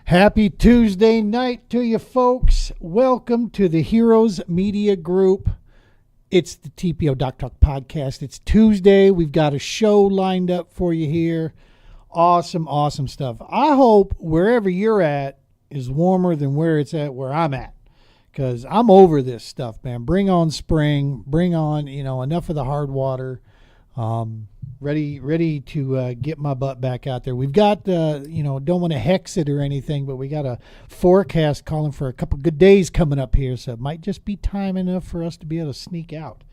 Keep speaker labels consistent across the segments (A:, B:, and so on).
A: Happy Tuesday night to you folks. Welcome to the Heroes Media Group. It's the TPO Doc Talk podcast. It's Tuesday. We've got a show lined up for you here. Awesome stuff. I hope wherever you're at is warmer than where it's at where I'm at. Because I'm over this stuff, man. Bring on spring. Bring on, enough of the hard water. Ready to get my butt back out there. We've got, don't want to hex it or anything, but we got a forecast calling for a couple good days coming up here, so it might just be time enough for us to be able to sneak out.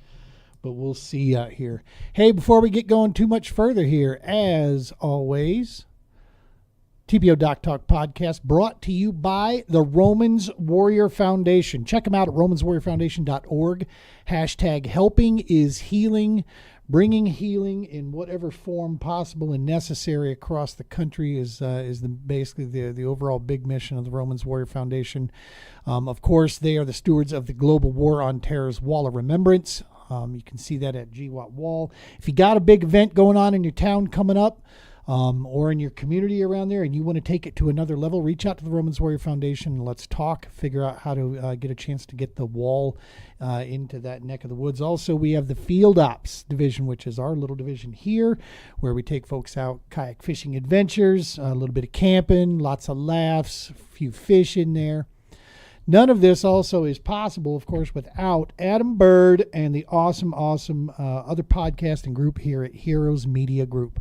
A: But we'll see out here. Hey, before we get going too much further here, as always, TPO Doc Talk podcast brought to you by the Romans Warrior Foundation. Check them out at romanswarriorfoundation.org. Hashtag helping is healing. Bringing healing in whatever form possible and necessary across the country is basically the overall big mission of the Romans Warrior Foundation. Of course, they are the stewards of the Global War on Terror's Wall of Remembrance. You can see that at GWAT Wall. If you got a big event going on in your town coming up, or in your community around there, and you want to take it to another level, reach out to the Romans Warrior Foundation and let's talk, figure out how to get a chance to get the wall into that neck of the woods. Also, we have the Field Ops division, which is our little division here, where we take folks out kayak fishing adventures, a little bit of camping, lots of laughs, a few fish in there. None of this also is possible, of course, without Adam Bird and the awesome other podcasting group here at Heroes Media Group.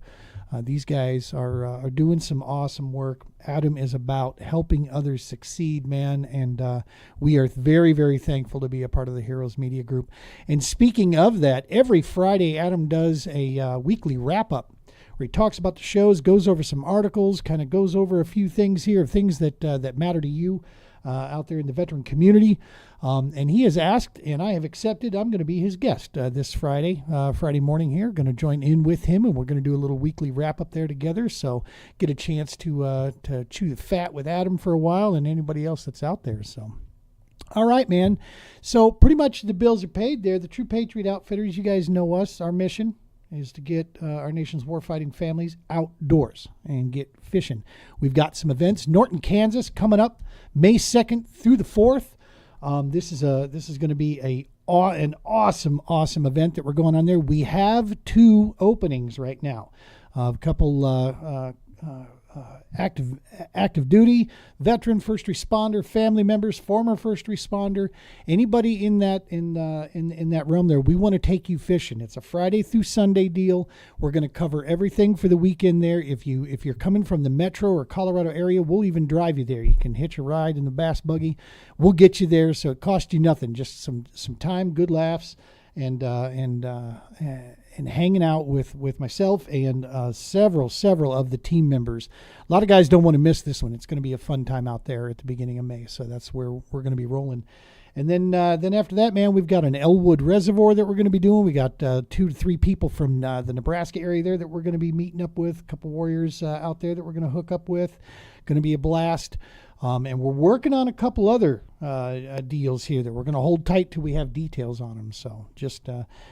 A: These guys are doing some awesome work. Adam is about helping others succeed, man, and we are very, very thankful to be a part of the Heroes Media Group. And speaking of that, every Friday, Adam does a weekly wrap-up where he talks about the shows, goes over some articles, kind of goes over a few things here, things that matter to you out there in the veteran community. And he has asked, and I have accepted, I'm going to be his guest this Friday morning here. Going to join in with him, and we're going to do a little weekly wrap-up there together. So get a chance to chew the fat with Adam for a while and anybody else that's out there. So, all right, man. So pretty much the bills are paid there. The True Patriot Outfitters, you guys know us. Our mission is to get our nation's warfighting families outdoors and get fishing. We've got some events. Norton, Kansas, coming up May 2nd through the 4th. This is going to be an awesome event that we're going on there. We have 2 openings right now. A couple active duty, veteran, first responder, family members, former first responder, anybody in that realm there. We want to take you fishing. It's a Friday through Sunday deal. We're going to cover everything for the weekend there. If you're coming from the Metro or Colorado area, we'll even drive you there. You can hitch a ride in the bass buggy. We'll get you there, so it costs you nothing. Just some time, good laughs, and hanging out with myself and several of the team members. A lot of guys don't want to miss this one. It's going to be a fun time out there at the beginning of May, so that's where we're going to be rolling. And then after that, man, we've got an Elwood Reservoir that we're going to be doing. We got 2 to 3 people from the Nebraska area there that we're going to be meeting up with, a couple warriors out there that we're going to hook up with. Going to be a blast. And we're working on a couple other deals here that we're going to hold tight till we have details on them. So just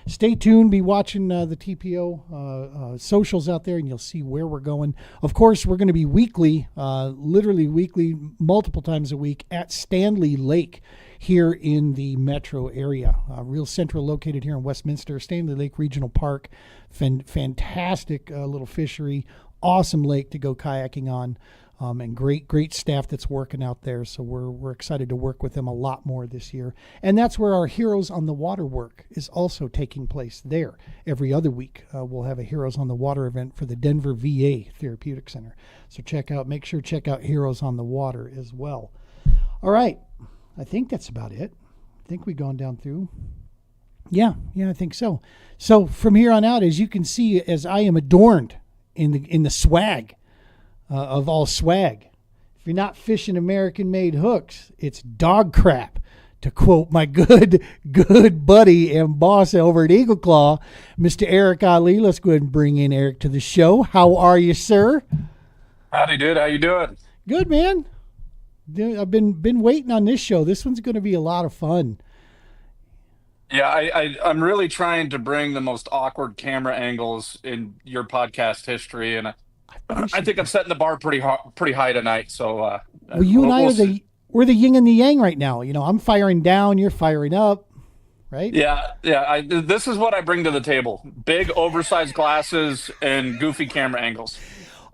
A: stay tuned. Be watching the TPO socials out there, and you'll see where we're going. Of course, we're going to be weekly, literally weekly, multiple times a week at Stanley Lake here in the metro area. Real central, located here in Westminster. Stanley Lake Regional Park. Fantastic little fishery. Awesome lake to go kayaking on. And great staff that's working out there. So we're excited to work with them a lot more this year. And that's where our Heroes on the Water work is also taking place there. Every other week, we'll have a Heroes on the Water event for the Denver VA Therapeutic Center. So make sure check out Heroes on the Water as well. All right. I think that's about it. I think we've gone down through. Yeah, I think so. So from here on out, as you can see, as I am adorned in the swag, of all swag. If you're not fishing American-made hooks, it's dog crap, to quote my good buddy and boss over at Eagle Claw, Mr. Eric Allee. Let's go ahead and bring in Eric to the show. How are you, sir?
B: Howdy, dude. How you doing?
A: Good, man. I've been waiting on this show. This one's going to be a lot of fun.
B: Yeah, I'm really trying to bring the most awkward camera angles in your podcast history, and I think I'm setting the bar pretty high tonight. So,
A: well, you and I
B: we'll
A: are we're the yin and the yang right now. You know, I'm firing down, you're firing up, right?
B: yeah. This is what I bring to the table: big, oversized glasses and goofy camera angles.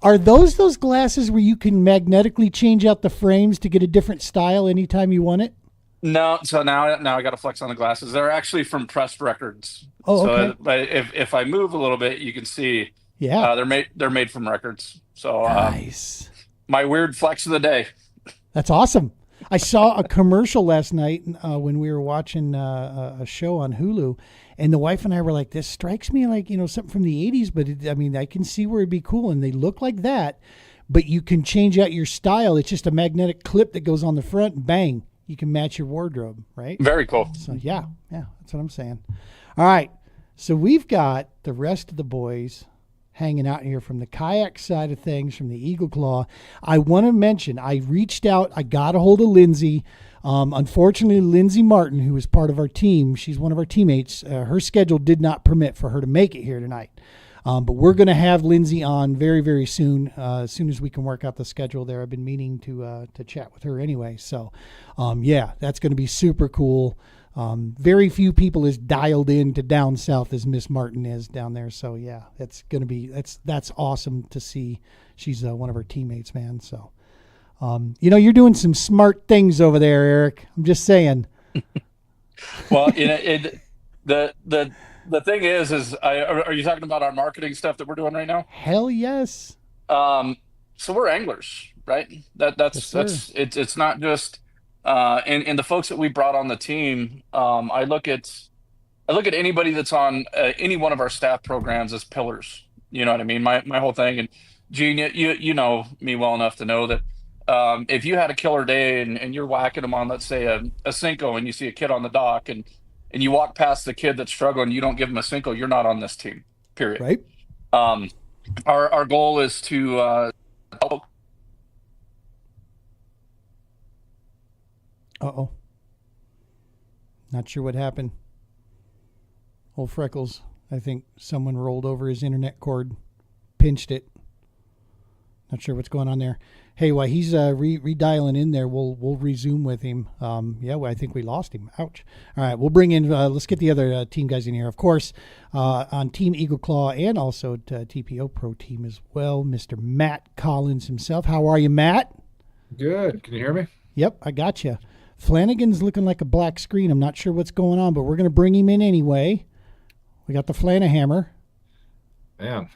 A: Are those glasses where you can magnetically change out the frames to get a different style anytime you want it?
B: No, so now I got to flex on the glasses. They're actually from Pressed Records.
A: Oh,
B: So,
A: okay.
B: but if I move a little bit, you can see
A: Yeah.
B: they're made from records. So,
A: Nice.
B: my weird flex of the day.
A: That's awesome. I saw a commercial last night when we were watching a show on Hulu, and the wife and I were like, "This strikes me like something from the '80s," but I mean, I can see where it'd be cool, and they look like that, but you can change out your style. It's just a magnetic clip that goes on the front, and bang, you can match your wardrobe, right?
B: Very cool.
A: So yeah, that's what I'm saying. All right, so we've got the rest of the boys hanging out here from the kayak side of things, from the Eagle Claw. I want to mention, I reached out, I got a hold of Lindsay. Unfortunately, Lindsay Martin, who is part of our team, she's one of our teammates, her schedule did not permit for her to make it here tonight. But we're going to have Lindsay on very, very soon, as soon as we can work out the schedule there. I've been meaning to chat with her anyway. So, yeah, that's going to be super cool. Very few people as dialed in to down south as Miss Martin is down there. So yeah, it's going to be, that's awesome to see. She's one of our teammates, man. So, you're doing some smart things over there, Eric. I'm just saying.
B: Well, the thing is, are you talking about our marketing stuff that we're doing right now?
A: Hell yes.
B: So we're anglers, right?
A: Yes, sir.
B: It's not just, and the folks that we brought on the team. I look at anybody that's on any one of our staff programs as pillars. You know what I mean? My whole thing. And Gene, you know me well enough to know that if you had a killer day and you're whacking them on, let's say a Cinco, and you see a kid on the dock and you walk past the kid that's struggling, you don't give him a Cinco, you're not on this team. Period.
A: Right.
B: Our goal is to help.
A: Uh-oh. Not sure what happened. Old Freckles, I think someone rolled over his internet cord, pinched it. Not sure what's going on there. Hey, while he's redialing in there, we'll resume with him. I think we lost him. Ouch. All right, we'll bring in, let's get the other team guys in here. Of course, on Team Eagle Claw and also TPO Pro Team as well, Mr. Matt Collins himself. How are you, Matt?
C: Good. Can you hear me?
A: Yep, I got you. Flanagan's looking like a black screen. I'm not sure what's going on, but we're going to bring him in anyway. We got the Flanahammer.
C: Man,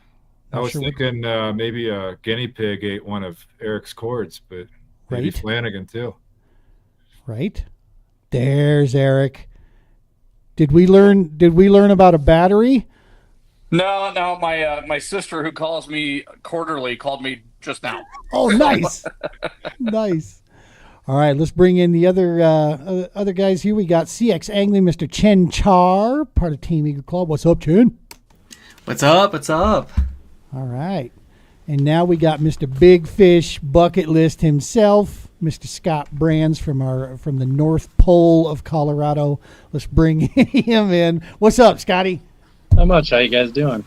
C: I was thinking maybe a guinea pig ate one of Eric's cords, but maybe
A: Right.
C: Flanagan too.
A: Right? There's Eric. Did we learn about a battery?
B: No, my sister, who calls me quarterly, called me just now.
A: Oh, nice. Nice. All right, let's bring in the other guys here. We got CX Angling, Mr. Chen Char, part of Team Eagle Claw. What's up, Chen?
D: What's up? What's up?
A: All right. And now we got Mr. Big Fish Bucket List himself, Mr. Scott Brands from the North Pole of Colorado. Let's bring him in. What's up, Scotty?
E: Not much. How you guys doing?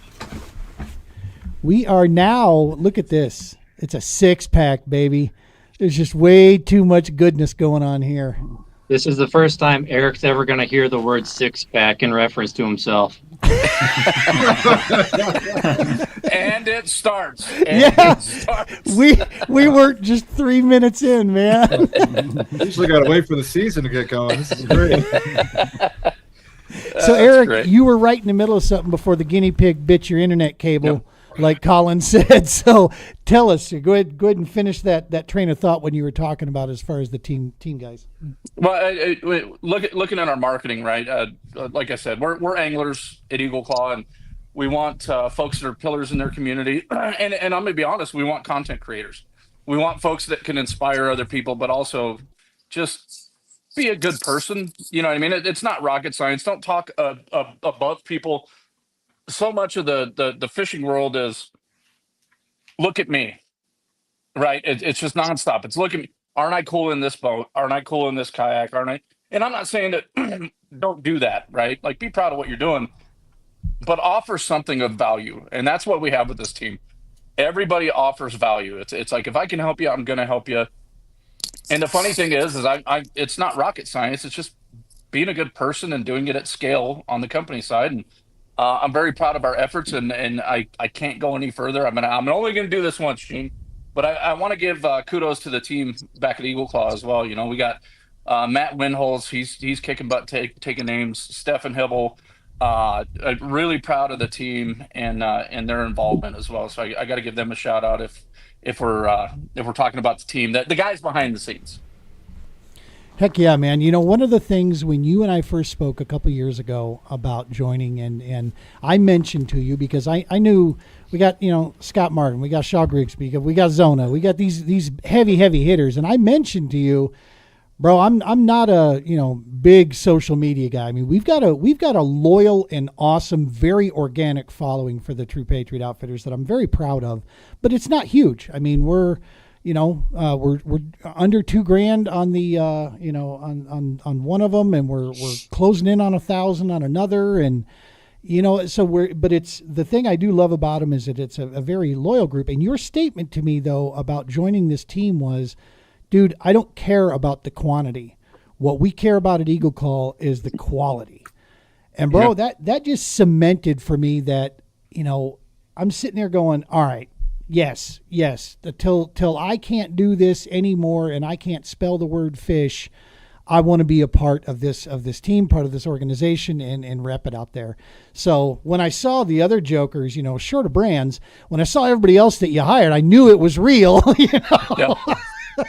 A: We are now, look at this. It's a 6-pack, baby. There's just way too much goodness going on here.
E: This is the first time Eric's ever going to hear the word six-pack in reference to himself.
B: And it starts.
A: Yeah.
B: It starts.
A: We weren't just 3 minutes in, man.
C: Usually got to wait for the season to get going. This is great.
A: So, Eric,
B: great.
A: you were right in the middle of something before the guinea pig bit your internet cable, like Colin said. So, tell us. Go ahead and finish that train of thought when you were talking about as far as the team guys.
B: Well, looking at our marketing, right? Like I said, we're anglers at Eagle Claw, and we want folks that are pillars in their community. And I'm gonna be honest, we want content creators. We want folks that can inspire other people, but also just be a good person. You know what I mean? It's not rocket science. Don't talk above people. So much of the fishing world is look at me, right? It's just nonstop. It's look at me. Aren't I cool in this boat? Aren't I cool in this kayak? Aren't I? And I'm not saying that don't do that, right? Like, be proud of what you're doing, but offer something of value. And that's what we have with this team. everybody offers value. It's like, if I can help you, I'm going to help you. And the funny thing is I it's not rocket science. It's just being a good person and doing it at scale on the company side. And I'm very proud of our efforts, and I can't go any further. I'm only gonna do this once, Gene, but I want to give kudos to the team back at Eagle Claw as well. You know, we got Matt Winholz. He's kicking butt, taking names. Stefan Hibble. I'm really proud of the team and their involvement as well. So I got to give them a shout out if we're talking about the team, the guys behind the scenes.
A: Heck yeah, man. You know, one of the things when you and I first spoke a couple years ago about joining, and I mentioned to you, because I knew we got, you know, Scott Martin, we got Shaw Grigsby, we got Zona, we got these heavy hitters. And I mentioned to you, bro, I'm not a, you know, big social media guy. I mean, we've got a loyal and awesome, very organic following for the True Patriot Outfitters that I'm very proud of, but it's not huge. I mean, we're we're under $2,000 on the you know, on one of them, and we're closing in on 1,000 on another, and you know, so but it's the thing I do love about them is that it's a very loyal group. And your statement to me though about joining this team was, dude, I don't care about the quantity. What we care about at Eagle Claw is the quality. And bro, that just cemented for me that, you know, I'm sitting there going, all right. Yes. Till I can't do this anymore and I can't spell the word fish, I want to be a part of this team, part of this organization, and rep it out there. So when I saw the other jokers, you know, short of brands, when I saw everybody else that you hired, I knew it was real. You know?
B: Yeah.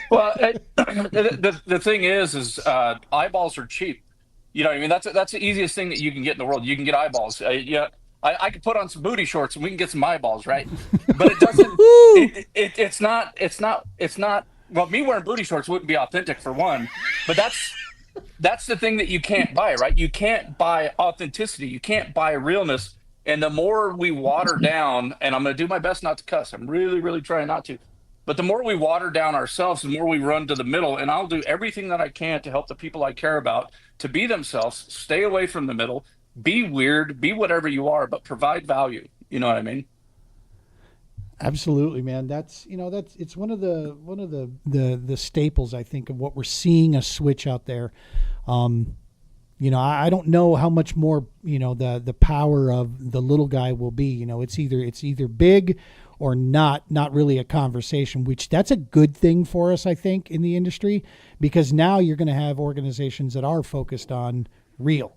B: Well, the thing is eyeballs are cheap. You know what I mean? That's the easiest thing that you can get in the world. You can get eyeballs. Yeah. I could put on some booty shorts and we can get some eyeballs, right? But it doesn't. It's not. Well, me wearing booty shorts wouldn't be authentic for one. But that's the thing that you can't buy, right? You can't buy authenticity. You can't buy realness. And the more we water down, and I'm going to do my best not to cuss. I'm really, really trying not to. But the more we water down ourselves, the more we run to the middle. And I'll do everything that I can to help the people I care about to be themselves, stay away from the middle. Be weird, be whatever you are, but provide value. You know what I mean?
A: Absolutely, man. That's, you know, it's one of the staples, I think, of what we're seeing a switch out there. You know, I don't know how much more, you know, the power of the little guy will be. You know, it's either big or not really a conversation, which that's a good thing for us, I think, in the industry, because now you're going to have organizations that are focused on real.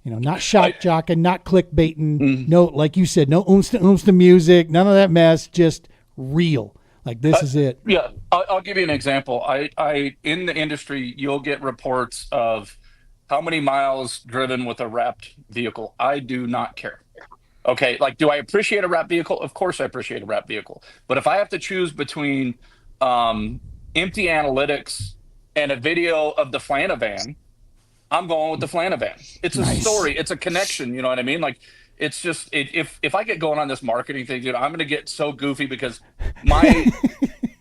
A: You know, not shock jocking, not clickbaiting. No, like you said, no oomsta music, none of that mess. Just real. Like this is it.
B: Yeah, I'll give you an example. I in the industry, you'll get reports of how many miles driven with a wrapped vehicle. I do not care. Okay, like, do I appreciate a wrapped vehicle? Of course, I appreciate a wrapped vehicle. But if I have to choose between empty analytics and a video of the Flanavan, I'm going with the Flanavan. It's a story. It's a connection. You know what I mean? Like, it's just if I get going on this marketing thing, dude, I'm going to get so goofy because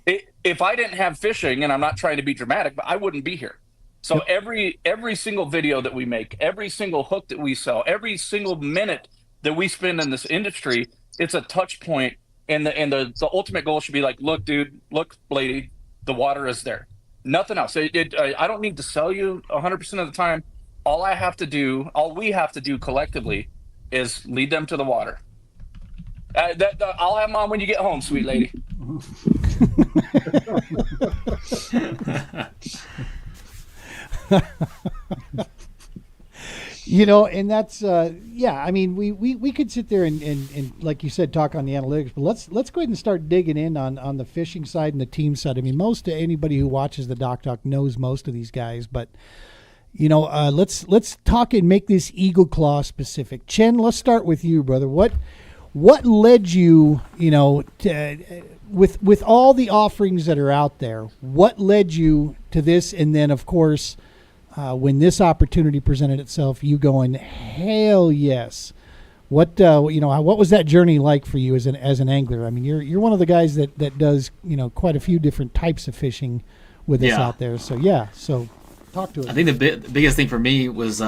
B: if I didn't have fishing, and I'm not trying to be dramatic, but I wouldn't be here. So every single video that we make, every single hook that we sell, every single minute that we spend in this industry, it's a touch point. And the ultimate goal should be like, look, dude, look, lady, the water is there. Nothing else. I don't need to sell you 100% of the time. All we have to do collectively is lead them to the water. I'll have them on when you get home, sweet lady.
A: You know, and that's yeah. I mean, we could sit there and like you said, talk on the analytics, but let's go ahead and start digging in on the fishing side and the team side. I mean, most anybody who watches the Doc Talk knows most of these guys, but you know, let's talk and make this Eagle Claw specific. Chen, let's start with you, brother. What led you, you know, to, with all the offerings that are out there, what led you to this? And then, of course, when this opportunity presented itself, you going, hell yes. What you know, what was that journey like for you as an angler? I mean, you're one of the guys that does, you know, quite a few different types of fishing with us out there. So so talk to us.
D: I think the biggest thing for me was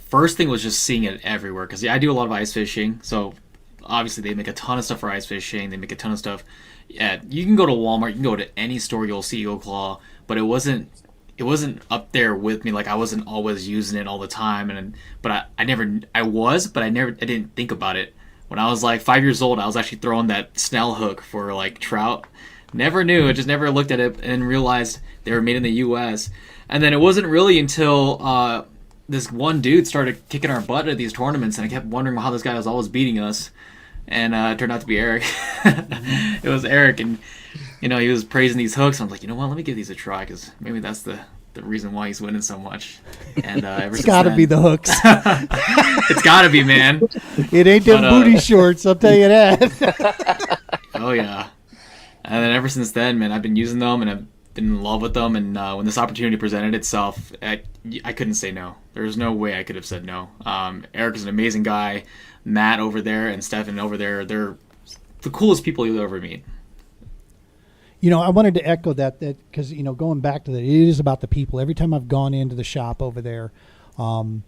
D: first thing was just seeing it everywhere, because I do a lot of ice fishing. So obviously they make a ton of stuff for ice fishing. They make a ton of stuff. Yeah, you can go to Walmart, you can go to any store, you'll see Eagle Claw, but it wasn't up there with me. Like, I wasn't always using it all the time, but I didn't think about it. When I was like 5 years old, I was actually throwing that snell hook for like trout. Never knew. I just never looked at it and realized they were made in the U.S. And then it wasn't really until this one dude started kicking our butt at these tournaments, and I kept wondering how this guy was always beating us. And it turned out to be Eric. It was Eric, and he was praising these hooks. I was like, you know what? Let me give these a try, because maybe that's the reason why he's winning so much. And
A: it's got to be the hooks.
D: It's got to be, man.
A: It ain't them booty shorts, I'll tell you that.
D: Oh yeah. And then ever since then, man, I've been using them, and I've been in love with them. And when this opportunity presented itself, I couldn't say no. There's no way I could have said no. Eric is an amazing guy. Matt over there and Stefan over there, they're the coolest people you'll ever meet.
A: I wanted to echo that because, going back to that, it is about the people. Every time I've gone into the shop over there, man,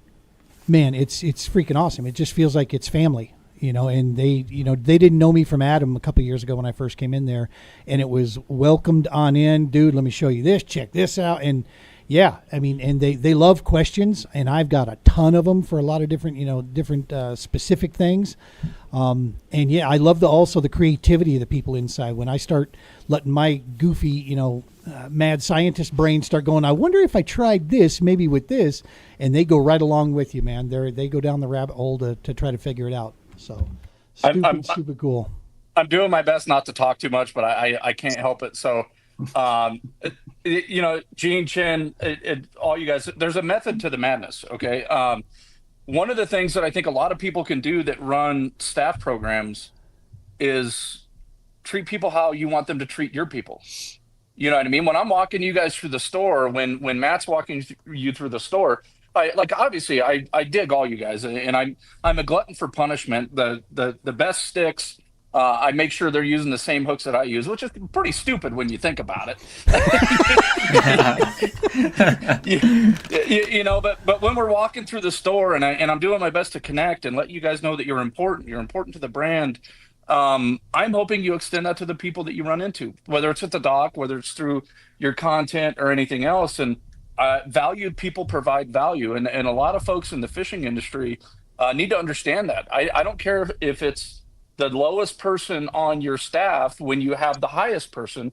A: it's freaking awesome. It just feels like it's family, and they didn't know me from Adam a couple of years ago when I first came in there, and it was welcomed on in. Dude, let me show you this, check this out. And yeah, I mean, and they love questions, and I've got a ton of them for a lot of different, specific things. And yeah, I love also the creativity of the people inside. When I start letting my goofy, mad scientist brain start going, I wonder if I tried this, maybe with this, and they go right along with you, man. They go down the rabbit hole to try to figure it out. So stupid cool.
B: I'm doing my best not to talk too much, but I can't help it. So, Gene, Chen, all you guys, there's a method to the madness. Okay. One of the things that I think a lot of people can do that run staff programs is treat people how you want them to treat your people. You know what I mean? When I'm walking you guys through the store, when Matt's walking you through the store, obviously I dig all you guys, and I'm a glutton for punishment. The best sticks, I make sure they're using the same hooks that I use, which is pretty stupid when you think about it. But when we're walking through the store and I'm doing my best to connect and let you guys know that you're important to the brand. I'm hoping you extend that to the people that you run into, whether it's at the dock, whether it's through your content or anything else. And valued people provide value, and a lot of folks in the fishing industry need to understand that. I don't care if it's the lowest person on your staff when you have the highest person.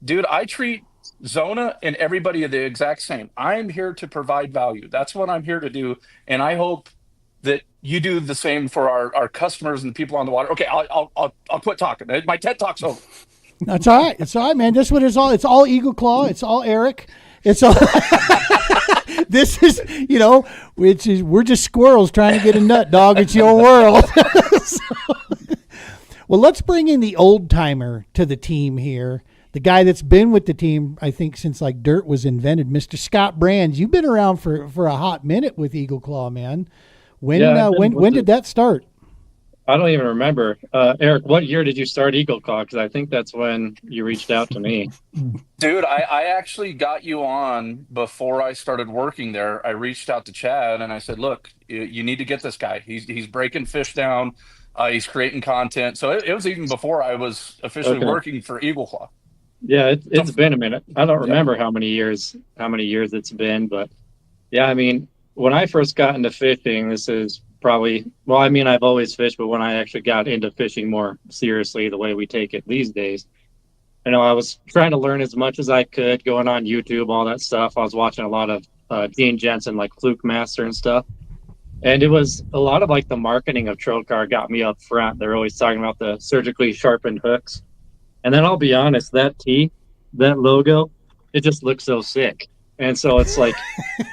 B: Dude, I treat Zona and everybody the exact same. I'm here to provide value. That's what I'm here to do, and I hope that you do the same for our customers and the people on the water. Okay, I'll quit talking. My TED Talk's over.
A: That's all right. It's all right, man. That's what it's all. It's all Eagle Claw. It's all Eric. It's all. This is, we're just squirrels trying to get a nut, dog. It's your world. Well, let's bring in the old timer to the team here. The guy that's been with the team, I think, since like dirt was invented, Mr. Scott Brands. You've been around for a hot minute with Eagle Claw, man. When did that start?
E: I don't even remember. Eric, what year did you start Eagle Claw? Because I think that's when you reached out to me.
B: Dude, I actually got you on before I started working there. I reached out to Chad and I said, look, you need to get this guy. He's breaking fish down. He's creating content. So it was even before I was officially working for Eagle Claw.
E: Yeah, it's been a minute. I don't remember how many years it's been, but yeah, I mean, when I first got into fishing, this is probably, I've always fished, but when I actually got into fishing more seriously, the way we take it these days, I was trying to learn as much as I could, going on YouTube, all that stuff. I was watching a lot of Gene Jensen, like Fluke Master and stuff. And it was a lot of like the marketing of Trocar got me up front. They're always talking about the surgically sharpened hooks. And then I'll be honest, that logo, it just looks so sick. And so it's like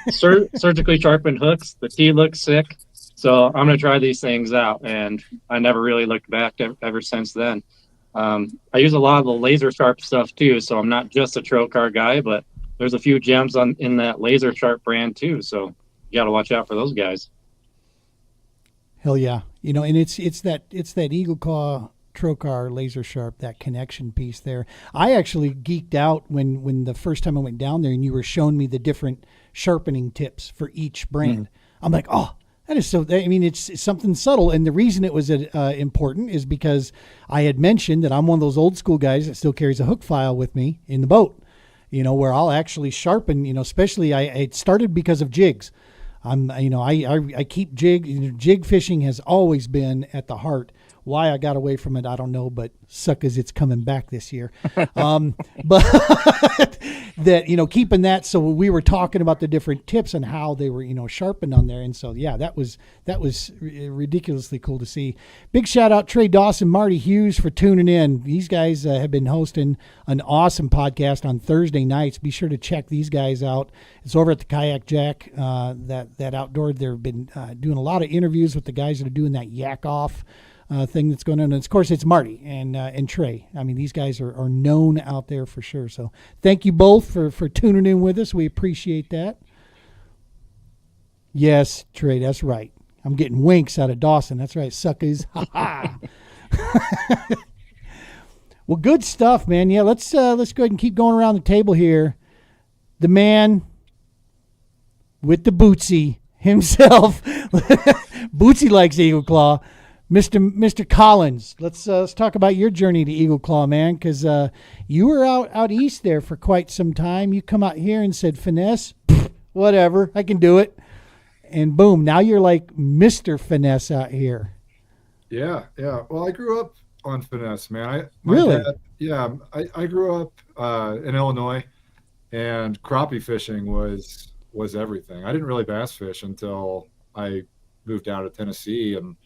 E: surgically sharpened hooks. The T looks sick. So I'm going to try these things out. And I never really looked back ever since then. I use a lot of the laser sharp stuff too. So I'm not just a Trocar guy, but there's a few gems in that laser sharp brand too. So you got to watch out for those guys.
A: Hell yeah. And it's that Eagle Claw Trocar laser sharp, that connection piece there. I actually geeked out when the first time I went down there and you were showing me the different sharpening tips for each brand. I'm like, oh, That is so. I mean, it's something subtle, and the reason it was important is because I had mentioned that I'm one of those old school guys that still carries a hook file with me in the boat. Where I'll actually sharpen. Especially it started because of jigs. I keep jig fishing has always been at the heart. Why I got away from it, I don't know, but suckers, it's coming back this year. But that, keeping that. So we were talking about the different tips and how they were, sharpened on there. And so, yeah, that was ridiculously cool to see. Big shout out Trey Dawson, Marty Hughes for tuning in. These guys have been hosting an awesome podcast on Thursday nights. Be sure to check these guys out. It's over at the Kayak Jack, that outdoor. They've been doing a lot of interviews with the guys that are doing that yak off thing that's going on. And of course, it's Marty and Trey. I mean, these guys are known out there for sure. So thank you both for tuning in with us. We appreciate that. Yes, Trey, that's right. I'm getting winks out of Dawson. That's right, suckers. Ha ha. Well, good stuff, man. Yeah, let's go ahead and keep going around the table here. The man with the bootsy himself. Bootsy likes Eagle Claw. Mr. Collins, let's talk about your journey to Eagle Claw, man, because you were out east there for quite some time. You come out here and said, finesse, whatever, I can do it. And boom, now you're like Mr. Finesse out here.
C: Yeah. Well, I grew up on finesse, man.
A: Really?
C: I grew up in Illinois, and crappie fishing was everything. I didn't really bass fish until I moved out of Tennessee and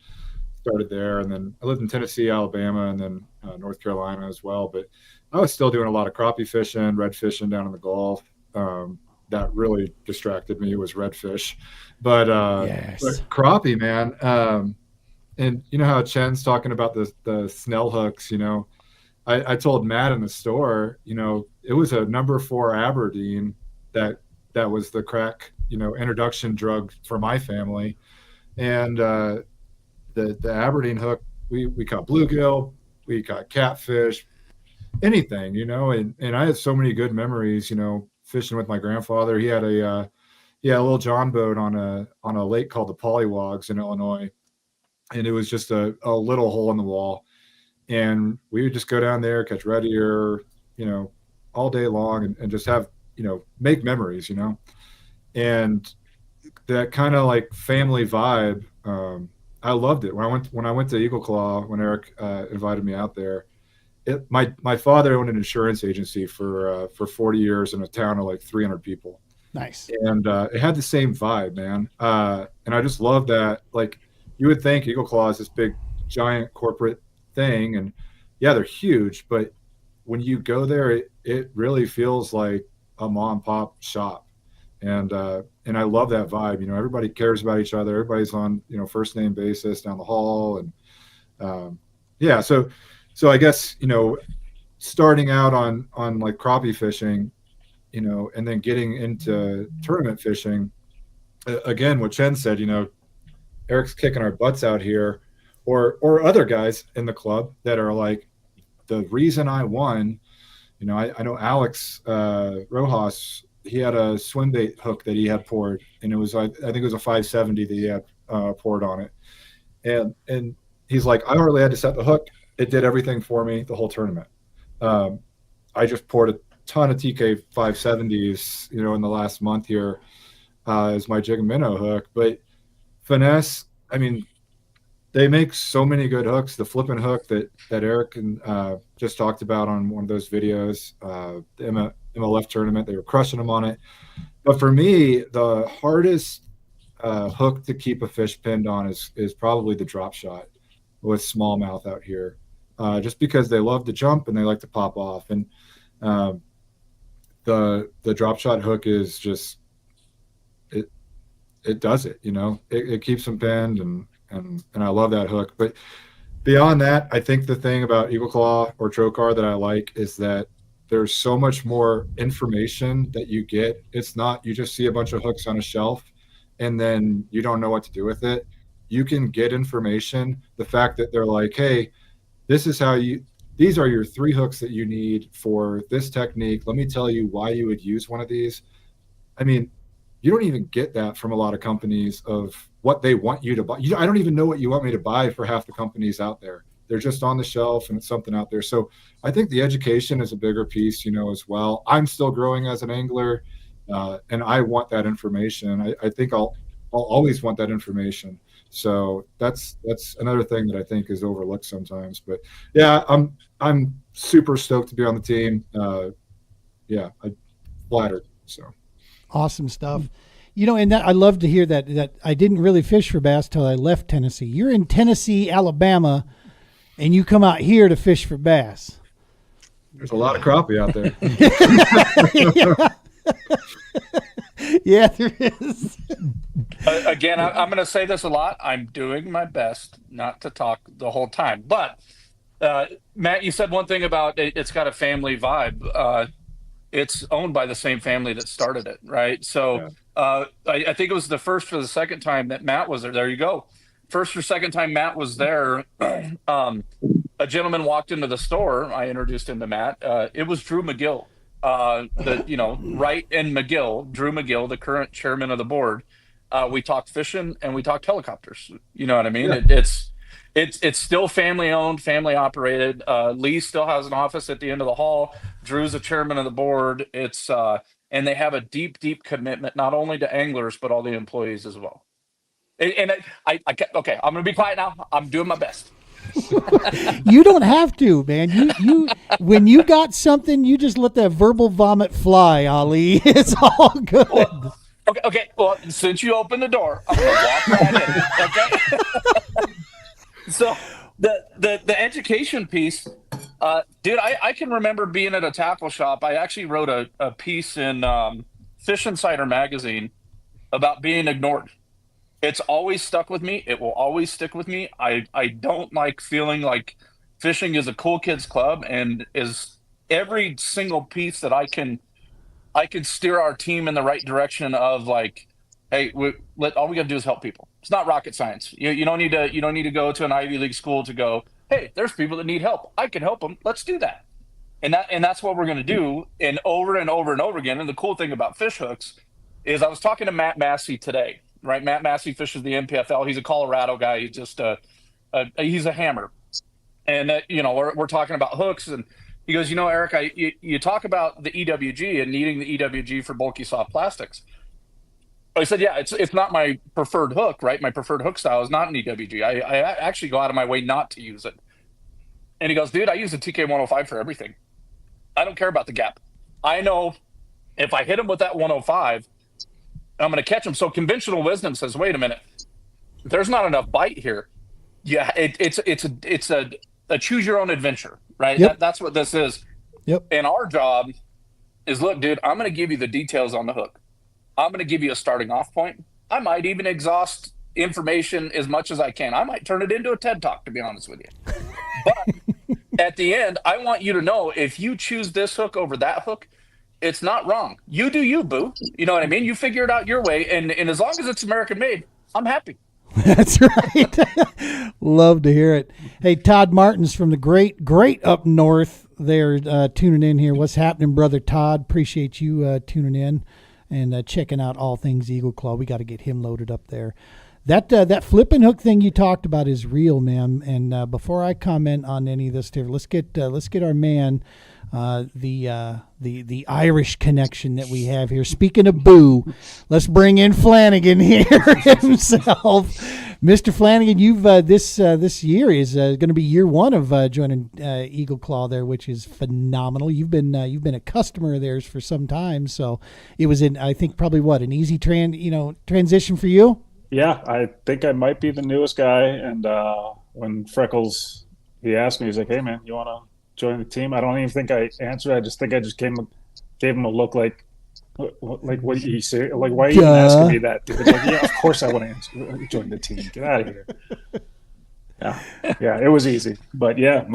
C: started there, and then I lived in Tennessee, Alabama, and then North Carolina as well. But I was still doing a lot of crappie fishing, red fishing down in the Gulf. That really distracted me was redfish, but crappie, man. And you know how Chen's talking about the snell hooks. I told Matt in the store, it was a number 4 Aberdeen that was the crack, introduction drug for my family, and the Aberdeen hook, we caught bluegill, we caught catfish, anything, and I had so many good memories, fishing with my grandfather. He had a little John boat on a lake called the Pollywogs in Illinois, and it was just a little hole in the wall, and we would just go down there, catch red ear, all day long, and just have, make memories, and that kind of like family vibe. I loved it when I went to Eagle Claw, when Eric invited me out there. My father owned an insurance agency for 40 years in a town of like 300 people.
A: Nice.
C: And it had the same vibe, man. And I just love that. Like, you would think Eagle Claw is this big, giant corporate thing, and yeah, they're huge. But when you go there, it really feels like a mom and pop shop. And I love that vibe. Everybody cares about each other. Everybody's on, first name basis down the hall. And so I guess, starting out on like crappie fishing, and then getting into tournament fishing, again, what Chen said, Eric's kicking our butts out here, or other guys in the club that are like, the reason I won, I know Alex Rojas, he had a swim bait hook that he had poured, and it was, I think it was a 570 that he had poured on it. And he's like, I hardly had to set the hook. It did everything for me the whole tournament. I just poured a ton of TK 570s, in the last month here as my jig and minnow hook. But finesse, I mean, they make so many good hooks. The flipping hook that Eric just talked about on one of those videos, the MLF tournament, they were crushing them on it. But for me, the hardest hook to keep a fish pinned on is probably the drop shot with smallmouth out here, just because they love to jump and they like to pop off. And the drop shot hook is just, it does it, it keeps them pinned, and I love that hook. But beyond that, I think the thing about Eagle Claw or Trocar that I like is that there's so much more information that you get. It's not, you just see a bunch of hooks on a shelf and then you don't know what to do with it. You can get information. The fact that they're like, hey, these are your 3 hooks that you need for this technique. Let me tell you why you would use one of these. I mean, you don't even get that from a lot of companies of what they want you to buy. I don't even know what you want me to buy for half the companies out there. They're just on the shelf and it's something out there. So I think the education is a bigger piece, as well. I'm still growing as an angler, and I want that information. I think I'll always want that information. So that's another thing that I think is overlooked sometimes. But yeah, I'm super stoked to be on the team. I'm flattered. So
A: Awesome stuff. And that I love to hear that I didn't really fish for bass till I left Tennessee. You're in Tennessee, Alabama, and you come out here to fish for bass.
C: There's a lot of crappie out there.
A: Yeah, there is.
B: Again, I'm going to say this a lot. I'm doing my best not to talk the whole time. But, Matt, you said one thing about it's got a family vibe. It's owned by the same family that started it, right? So I think it was the first or the second time that Matt was there. There you go. First or second time Matt was there, a gentleman walked into the store. I introduced him to Matt. It was Drew McGill, Wright and McGill, Drew McGill, the current chairman of the board. We talked fishing and we talked helicopters. You know what I mean?
C: Yeah.
B: It's still family owned, family operated. Lee still has an office at the end of the hall. Drew's the chairman of the board. And they have a deep, deep commitment, not only to anglers, but all the employees as well. And okay, I'm going to be quiet now. I'm doing my best.
A: You don't have to, man. You when you got something, you just let that verbal vomit fly, Allee. It's all good.
B: Okay. Well, since you opened the door, I'm going to walk right in. Okay. So the education piece, dude, I can remember being at a tackle shop. I actually wrote a piece in Fish Insider magazine about being ignored. It's always stuck with me. It will always stick with me. I don't like feeling like fishing is a cool kids club, and is every single piece that I can steer our team in the right direction of like, hey, all we got to do is help people. It's not rocket science. You don't need to go to an Ivy League school to go, hey, there's people that need help. I can help them. Let's do that. And that's what we're going to do. And over and over and over again. And the cool thing about fish hooks is I was talking to Matt Massey today, right? Matt Massey fishes the NPFL. He's a Colorado guy. He's just he's a hammer. And we're talking about hooks, and he goes, Eric, you talk about the EWG and needing the EWG for bulky soft plastics. I said, yeah, it's not my preferred hook, right? My preferred hook style is not an EWG. I actually go out of my way not to use it. And he goes, dude, I use a TK105 for everything. I don't care about the gap. I know if I hit him with that 105, I'm going to catch him. So conventional wisdom says, wait a minute, there's not enough bite here. Yeah, it's a choose your own adventure, right?
A: Yep.
B: That's what this is.
A: Yep.
B: And our job is, look, dude, I'm going to give you the details on the hook. I'm going to give you a starting off point. I might even exhaust information as much as I can. I might turn it into a TED Talk, to be honest with you. But at the end, I want you to know, if you choose this hook over that hook, it's not wrong. You do you, boo. You know what I mean? You figure it out your way. And as long as it's American made, I'm happy.
A: That's right. Love to hear it. Hey, Todd Martins from the great up north there tuning in here. What's happening, brother Todd? Appreciate you tuning in and checking out all things Eagle Claw. We got to get him loaded up there. That flipping hook thing you talked about is real, man. And before I comment on any of this, let's get our man, the Irish connection that we have here. Speaking of boo, let's bring in Flanagan here himself. Mr. Flanagan, you've this year is going to be year one of joining Eagle Claw there, which is phenomenal. You've been a customer of theirs for some time, so it was I think probably an easy transition for you.
F: Yeah, I think I might be the newest guy. And when Freckles, he asked me, he's like, "Hey man, you want to join the team?" I don't even think I answered. I just think I just gave him a look like what you say? Like, why are you even asking me that? Dude? Like, yeah, of course I want to join the team. Get out of here. Yeah, it was easy. But yeah,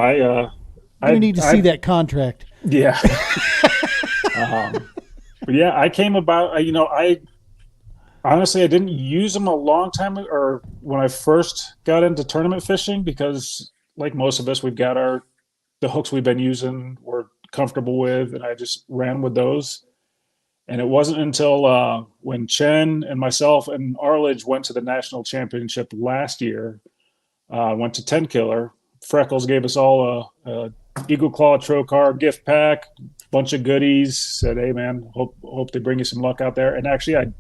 A: I need to see that contract.
F: Yeah. But yeah, I came about. Honestly, I didn't use them a long time, or when I first got into tournament fishing, because like most of us, we've got the hooks we've been using, we're comfortable with, and I just ran with those. And it wasn't until when Chen and myself and Arledge went to the national championship last year, went to 10 Killer. Freckles gave us all a Eagle Claw Trocar gift pack, bunch of goodies. Said, "Hey man, hope they bring you some luck out there." And actually, I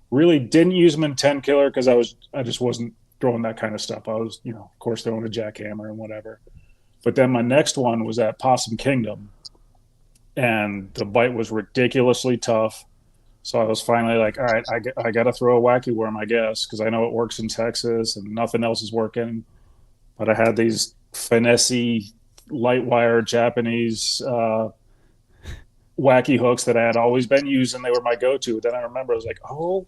F: really didn't use them in 10 Killer because I just wasn't throwing that kind of stuff. I was, of course, throwing a jackhammer and whatever. But then my next one was at Possum Kingdom, and the bite was ridiculously tough. So I was finally like, all right, I got to throw a wacky worm, I guess, because I know it works in Texas and nothing else is working. But I had these finessey light wire Japanese wacky hooks that I had always been using. They were my go-to. Then I remember I was like, oh,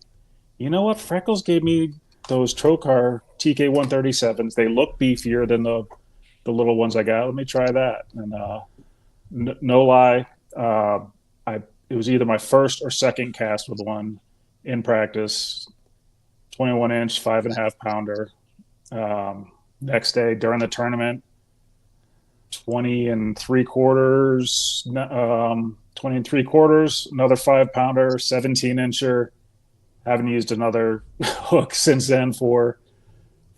F: you know what? Freckles gave me those Trocar TK137s. They look beefier than the little ones I got. Let me try that. And no lie, it was either my first or second cast with one in practice, 21-inch, 5.5 pounder. Next day during the tournament, 20 3/4, another 5-pounder, 17-incher. Haven't used another hook since then for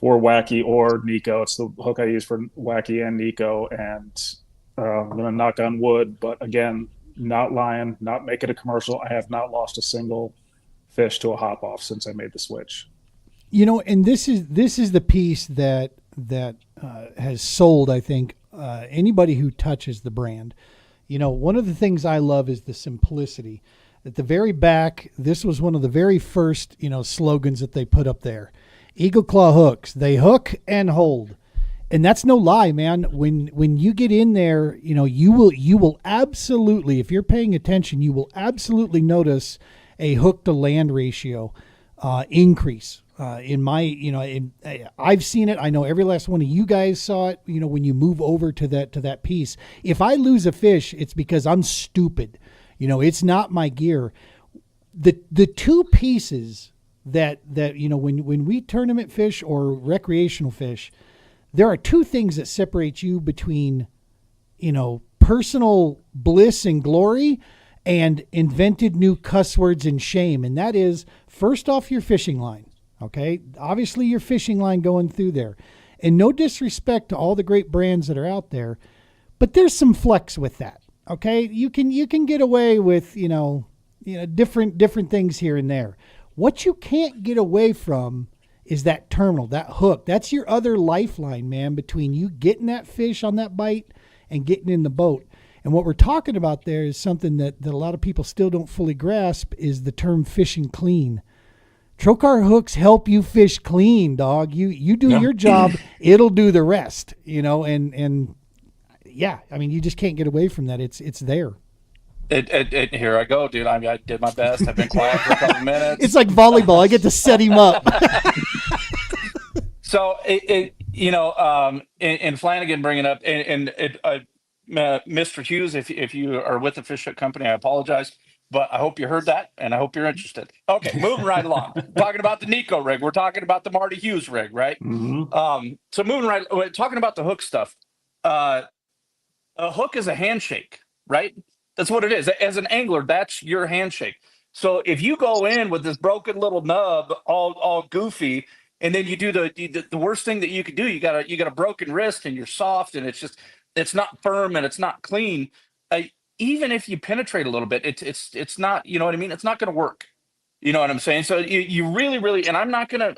F: Wacky or Nico. It's the hook I use for Wacky and Nico, and I'm going to knock on wood, but again, not lying, not making a commercial. I have not lost a single fish to a hop off since I made the switch.
A: And this is the piece that has sold, I think, anybody who touches the brand. One of the things I love is the simplicity. At the very back, this was one of the very first, slogans that they put up there. Eagle Claw hooks, they hook and hold. And that's no lie, man. When you get in there, you will absolutely, if you're paying attention, you will absolutely notice a hook to land ratio increase. I've seen it. I know every last one of you guys saw it. When you move over to that piece, if I lose a fish, it's because I'm stupid. It's not my gear. The two pieces that when we tournament fish or recreational fish, there are two things that separate you between, personal bliss and glory and invented new cuss words and shame. And that is, first off, your fishing line. Okay. Obviously your fishing line going through there, and no disrespect to all the great brands that are out there, but there's some flex with that. Okay. You can get away with, different things here and there. What you can't get away from is that terminal, that hook. That's your other lifeline, man, between you getting that fish on that bite and getting in the boat. And what we're talking about there is something that a lot of people still don't fully grasp, is the term fishing clean. Trocar hooks help you fish clean, dog. You do your job, it'll do the rest, and yeah, I mean, you just can't get away from that. It's there.
B: Here I go, dude. I did my best. I've been quiet for a couple minutes.
A: It's like volleyball. I get to set him up.
B: So and Flanagan bringing up, Mr. Hughes, if you are with the fish hook company, I apologize, but I hope you heard that, and I hope you're interested. Okay, moving right along. Talking about the Nico rig, we're talking about the Marty Hughes rig, right?
F: Mm-hmm.
B: So moving right, talking about the hook stuff. A hook is a handshake, right? That's what it is. As an angler, that's your handshake. So if you go in with this broken little nub, all goofy, and then you do the worst thing that you could do, you got a broken wrist and you're soft and it's not firm and it's not clean. Even if you penetrate a little bit, it's not, you know what I mean? It's not going to work. You know what I'm saying? So you really, and I'm not gonna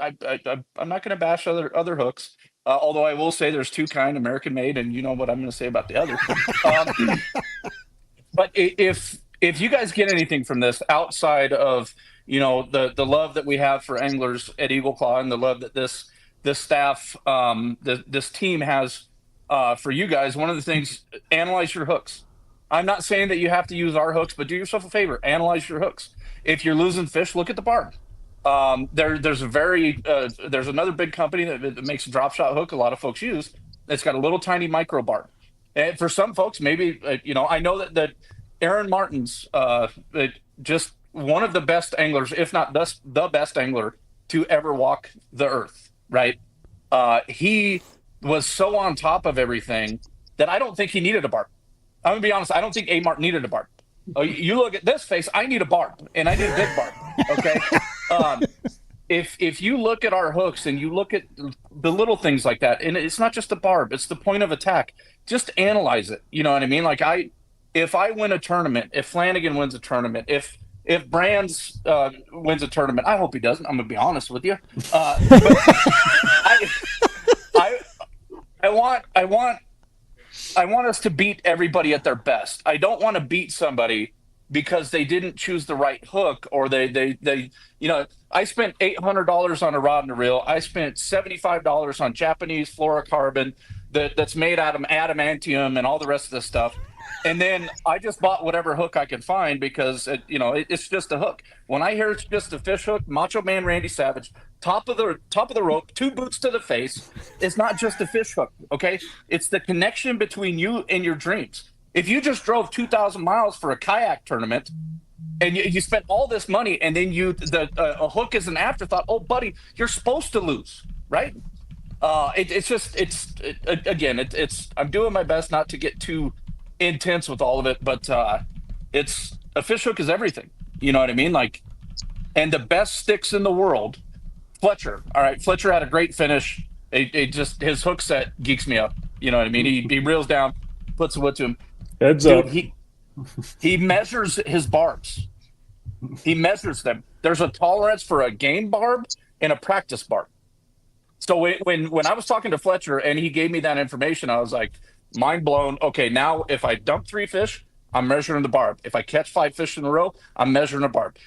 B: bash other hooks. Although I will say there's two kind, American made, and you know what I'm going to say about the other. But if you guys get anything from this outside of the love that we have for anglers at Eagle Claw and the love that this staff, this team has for you guys, one of the things, analyze your hooks. I'm not saying that you have to use our hooks, but do yourself a favor, analyze your hooks. If you're losing fish, look at the barb. There's another big company that makes a drop shot hook a lot of folks use. It's got a little tiny micro barb. And for some folks, maybe, I know that Aaron Martin's just one of the best anglers, if not the best angler to ever walk the earth, right? He was so on top of everything that I don't think he needed a barb. I'm going to be honest, I don't think A. Martin needed a barb. Oh, you look at this face. I need a barb, and I need a big barb. Okay. Um, if you look at our hooks and you look at the little things like that, and it's not just the barb, it's the point of attack. Just analyze it. You know what I mean? Like if I win a tournament, if Flanagan wins a tournament, if Brands wins a tournament, I hope he doesn't. I'm gonna be honest with you. But I, I want us to beat everybody at their best. I don't want to beat somebody because they didn't choose the right hook, or they I spent $800 on a rod and a reel. I spent $75 on Japanese fluorocarbon that's made out of adamantium and all the rest of this stuff. And then I just bought whatever hook I could find because it's just a hook. When I hear it's just a fish hook, Macho Man Randy Savage, top of the rope, 2 boots to the face. It's not just a fish hook, okay? It's the connection between you and your dreams. If you just drove 2,000 miles for a kayak tournament and you spent all this money, and then a hook is an afterthought. Oh, buddy, you're supposed to lose, right? I'm doing my best not to get too intense with all of it, but it's a fish hook is everything. You know what I mean? Like, and the best sticks in the world, Fletcher. All right, Fletcher had a great finish. His hook set geeks me up. You know what I mean? He reels down, puts a wood to him.
F: Heads up.
B: He measures his barbs. He measures them. There's a tolerance for a game barb and a practice barb. So when I was talking to Fletcher and he gave me that information, I was like, mind blown. Okay, now if I dump 3 fish, I'm measuring the barb. If I catch 5 fish in a row, I'm measuring a barb.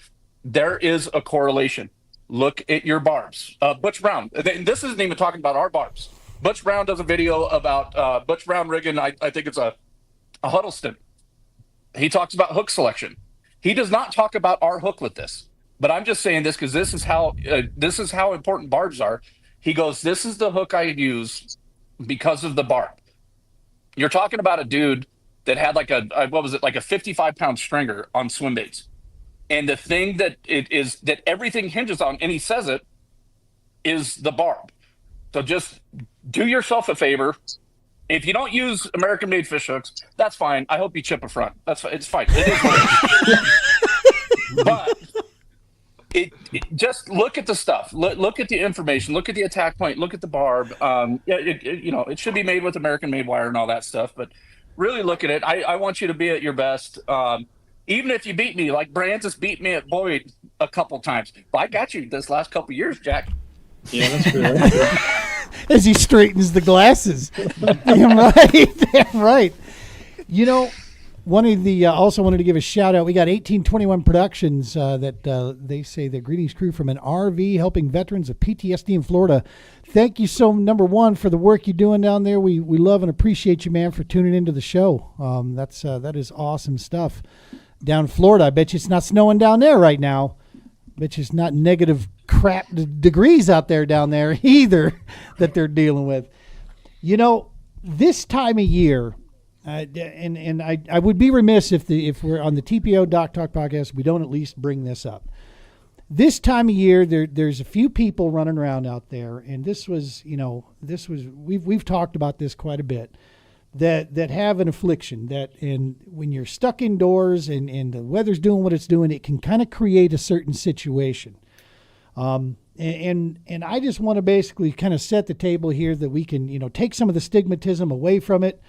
B: There is a correlation. Look at your barbs. Butch Brown. This isn't even talking about our barbs. Butch Brown does a video about Butch Brown rigging. I think it's a Huddleston. He talks about hook selection. He does not talk about our hooklet this, but I'm just saying this because this is how important barbs are. He goes, this is the hook I use because of the barb. You're talking about a dude that had like a 55-pound stringer on swim baits. And the thing that everything hinges on, and he says it, is the barb. So just do yourself a favor. If you don't use American-made fish hooks, that's fine. I hope you chip a front. It's fine. It is what it is. But just look at the stuff. Look at the information. Look at the attack point. Look at the barb. It should be made with American-made wire and all that stuff. But really look at it. I want you to be at your best. Even if you beat me, like Brands has beat me at Boyd a couple times. But I got you this last couple years, Jack.
E: Yeah, that's true.
A: As he straightens the glasses. Damn right. Damn right. You know, one of the also wanted to give a shout out. We got 1821 Productions that they say the greetings crew from an RV helping veterans of PTSD in Florida. Thank you number one for the work you're doing down there. We love and appreciate you, man, for tuning into the show. That is awesome stuff. Down in Florida, I bet you it's not snowing down there right now. I bet you it's not negative crap degrees out there down there either that they're dealing with. You know, this time of year, and I would be remiss if we're on the TPO Doc Talk podcast, we don't at least bring this up. This time of year, there's a few people running around out there, and we've talked about this quite a bit, that have an affliction and when you're stuck indoors and the weather's doing what it's doing, it can kind of create a certain situation. And I just want to basically kind of set the table here that we can, take some of the stigmatism away from it.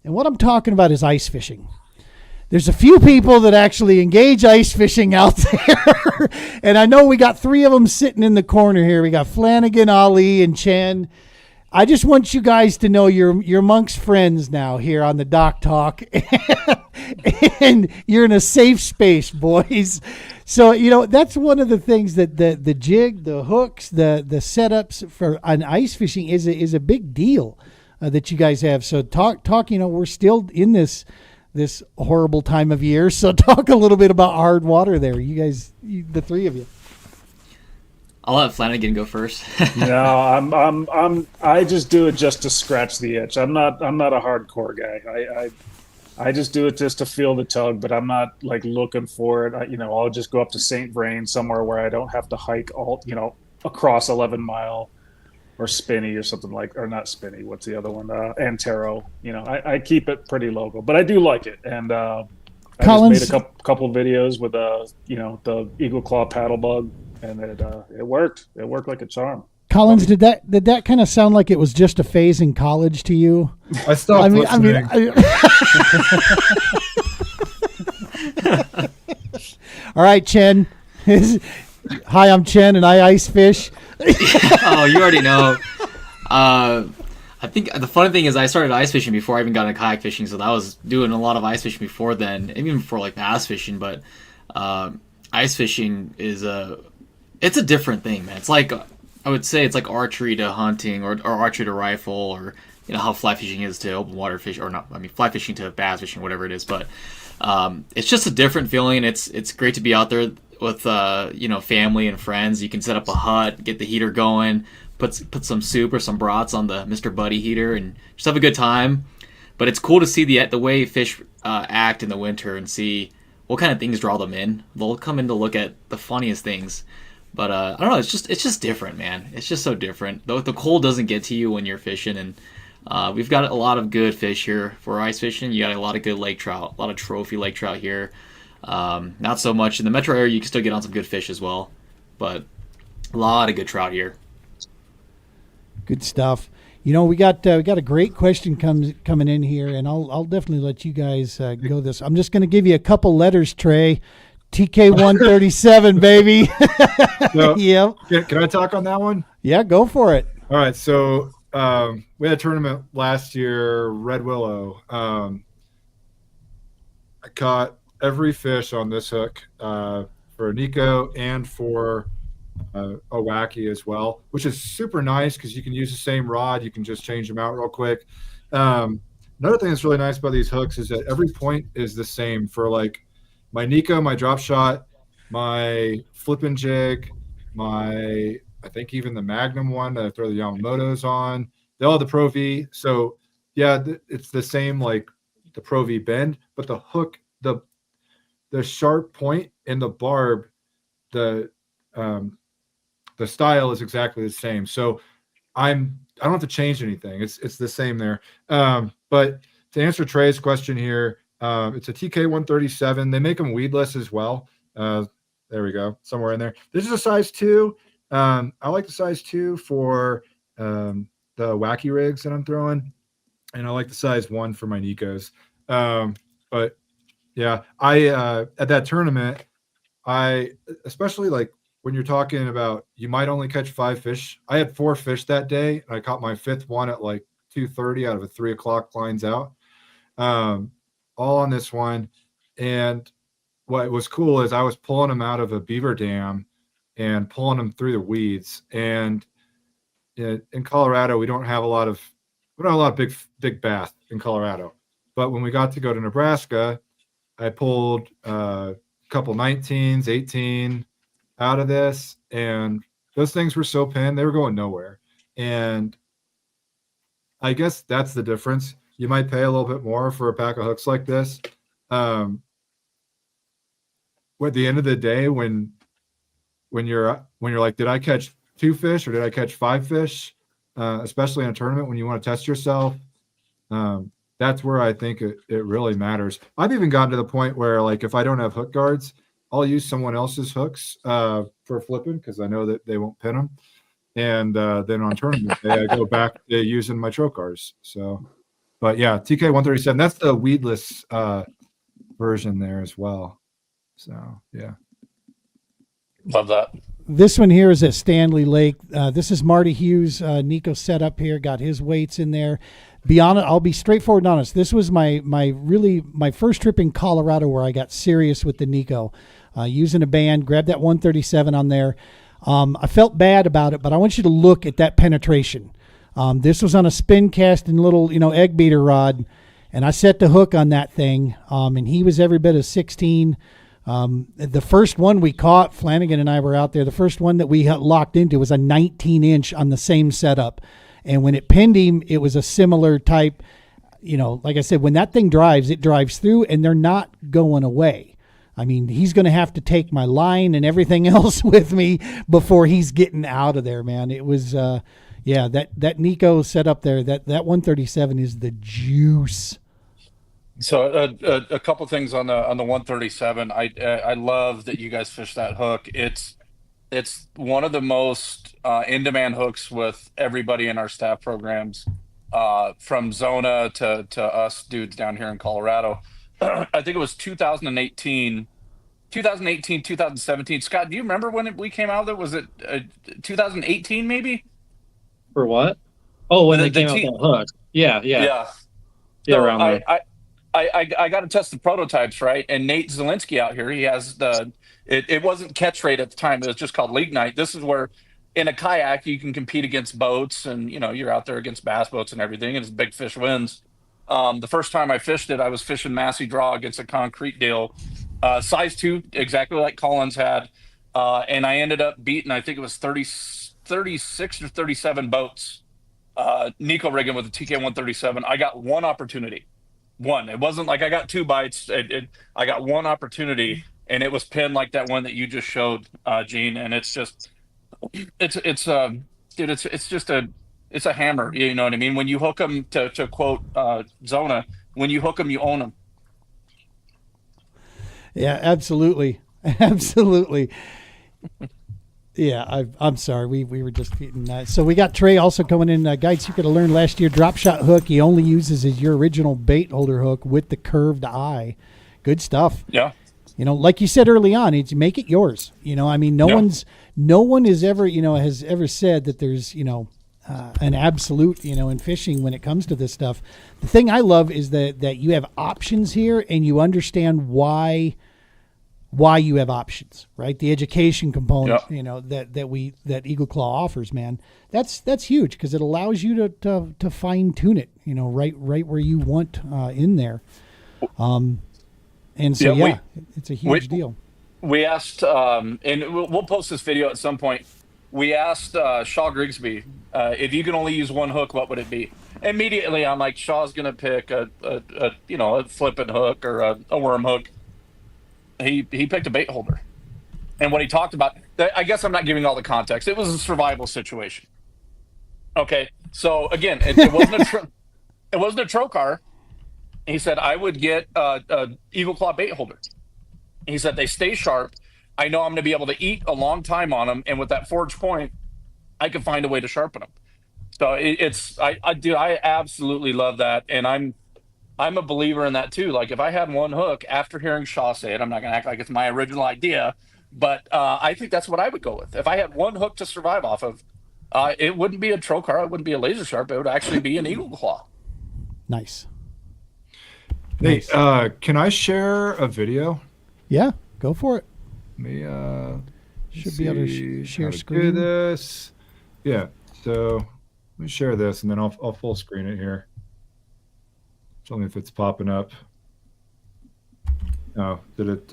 A: And what I'm talking about is ice fishing. There's a few people that actually engage ice fishing out there. And I know we got 3 of them sitting in the corner here. We got Flanagan, Ali, and Chen. I just want you guys to know you're amongst friends now here on the Doc Talk. And you're in a safe space, boys. So, that's one of the things that the jig, the hooks, the setups for an ice fishing is a big deal that you guys have. So talk, we're still in this horrible time of year. So talk a little bit about hard water there. You guys, the 3 of you.
D: I'll let Flanagan go first.
F: No, I just do it just to scratch the itch. I'm not a hardcore guy. I just do it just to feel the tug, but I'm not like looking for it. I'll just go up to St. Vrain somewhere where I don't have to hike across 11 Mile or Spinney or something or not Spinney. What's the other one? Antero. I keep it pretty local, but I do like it. And I
A: Collins-
F: just made a couple videos with the Eagle Claw paddle bug, and it worked. It worked like a charm.
A: Collins, did that kind of sound like it was just a phase in college to you?
C: I stopped listening.
A: All right, Chen. Hi, I'm Chen, and I ice fish.
D: Oh, you already know. I think the funny thing is I started ice fishing before I even got into kayak fishing, so I was doing a lot of ice fishing before then, even before like bass fishing. But ice fishing it's a different thing, man. It's like I would say it's like archery to hunting, or archery to rifle, or how fly fishing is to open water fish, or not. I mean, fly fishing to bass fishing, whatever it is. But it's just a different feeling. It's great to be out there with family and friends. You can set up a hut, get the heater going, put some soup or some brats on the Mr. Buddy heater, and just have a good time. But it's cool to see the way fish act in the winter and see what kind of things draw them in. They'll come in to look at the funniest things. But I don't know. It's just different, man. It's just so different. The cold doesn't get to you when you're fishing, and we've got a lot of good fish here for ice fishing. You got a lot of good lake trout, a lot of trophy lake trout here. Not so much in the metro area. You can still get on some good fish as well, but a lot of good trout here.
A: Good stuff. We got a great question coming in here, and I'll definitely let you guys go this. I'm just going to give you a couple letters, Trey. TK137, baby.
C: So,
A: Yep.
C: Can I talk on that one?
A: Yeah, go for it.
C: All right. So we had a tournament last year, Red Willow. I caught every fish on this hook for Nico and for a wacky as well, which is super nice because you can use the same rod. You can just change them out real quick. Another thing that's really nice about these hooks is that every point is the same for like my Nico, my drop shot, my flipping jig, I think even the Magnum one that I throw the Yamamotos on. They all have the Pro V. So yeah, it's the same like the Pro V bend, but the hook, the sharp point and the barb, the style is exactly the same. So I don't have to change anything. It's the same there. But to answer Trey's question here, it's a TK137. They make them weedless as well. There we go, somewhere in there. This is a size 2. I like the size 2 for the wacky rigs that I'm throwing, and I like the size 1 for my Nikos. But yeah, I at that tournament, especially like when you're talking about you might only catch 5 fish. I had 4 fish that day, and I caught my 5th one at like 2:30 out of a 3 o'clock lines out. All on this one. And what was cool is I was pulling them out of a beaver dam and pulling them through the weeds. And in Colorado, we don't have a lot of big bass in Colorado. But when we got to go to Nebraska, I pulled a couple 19s, 18 out of this, and those things were so pinned, they were going nowhere. And I guess that's the difference. You might pay a little bit more for a pack of hooks like this. At the end of the day, when you're like, did I catch 2 fish or did I catch 5 fish? Especially in a tournament when you want to test yourself, that's where I think it really matters. I've even gotten to the point where, like, if I don't have hook guards, I'll use someone else's hooks for flipping because I know that they won't pin them. And then on tournament day, I go back to using my trocars. So. But yeah, TK137, that's the weedless version there as well. So yeah.
B: Love that.
A: This one here is at Stanley Lake. This is Marty Hughes. Nico set up here, got his weights in there. I'll be straightforward and honest. This was my first trip in Colorado where I got serious with the Nico. Using a band, grabbed that 137 on there. I felt bad about it, but I want you to look at that penetration. This was on a spin casting little, egg beater rod, and I set the hook on that thing, and he was every bit of 16. The first one we caught, Flanagan and I were out there, the first one that we locked into was a 19-inch on the same setup. And when it pinned him, it was a similar type, like I said, when that thing drives, it drives through, and they're not going away. I mean, he's going to have to take my line and everything else with me before he's getting out of there, man. It was... that Nico set up there, that 137 is the juice.
B: So a couple things on the 137. I love that you guys fish that hook. It's one of the most in demand hooks with everybody in our staff programs, from Zona to us dudes down here in Colorado. I think it was 2017. Scott, do you remember when we came out there? Was it 2018 maybe?
E: For what? Oh, when
B: The
E: they came out
B: team,
E: that hook. Yeah, yeah,
B: yeah.
E: yeah,
B: So
E: around there.
B: I got to test the prototypes, right? And Nate Zielinski out here, he has it wasn't catch rate at the time. It was just called league night. This is where in a kayak you can compete against boats, and you're out there against bass boats and everything, and it's big fish wins. The first time I fished it, I was fishing Massey Draw against a concrete deal, size 2, exactly like Collins had, and I ended up beating, I think it was 36 or 37 boats. Nico rigging with a TK137. I got one opportunity. One. It wasn't like I got 2 bites. I got one opportunity, and it was pinned like that one that you just showed, Gene. And it's just, dude, it's a hammer. You know what I mean? When you hook them, to quote Zona, when you hook them, you own them.
A: Yeah, absolutely. Absolutely. Yeah, I'm sorry. We were just feeding that. So we got Trey also coming in. Guides you could have learned last year. Drop shot hook. He only uses your original bait holder hook with the curved eye. Good stuff.
B: Yeah.
A: Like you said early on, it's make it yours. I mean, no one is ever, has ever said that there's, an absolute, in fishing when it comes to this stuff. The thing I love is that you have options here and you understand why you have options, right? The education component, that Eagle Claw offers, man, that's huge because it allows you to fine tune it, right where you want in there. And so, it's a huge deal.
B: We asked, and we'll post this video at some point. We asked Shaw Grigsby, if you can only use one hook, what would it be? Immediately, I'm like, Shaw's going to pick a flipping hook or a worm hook. He picked a bait holder, and what he talked about, I guess I'm not giving all the context. It was a survival situation. Okay, so again, it wasn't it wasn't a trocar. He said I would get a Eagle Claw bait holder. He said they stay sharp. I know I'm going to be able to eat a long time on them, and with that forge point, I can find a way to sharpen them. So I absolutely love that, and I'm a believer in that too. Like if I had one hook, after hearing Shaw say it, I'm not going to act like it's my original idea, but I think that's what I would go with. If I had one hook to survive off of, it wouldn't be a trocar, it wouldn't be a laser sharp, it would actually be an Eagle Claw.
A: Nice.
C: Hey, can I share a video?
A: Yeah, go for it.
C: Let me
A: should be able to share
C: how to
A: screen.
C: do this. Yeah. So let me share this, and then I'll full screen it here. Tell me if it's popping up. Oh, did it?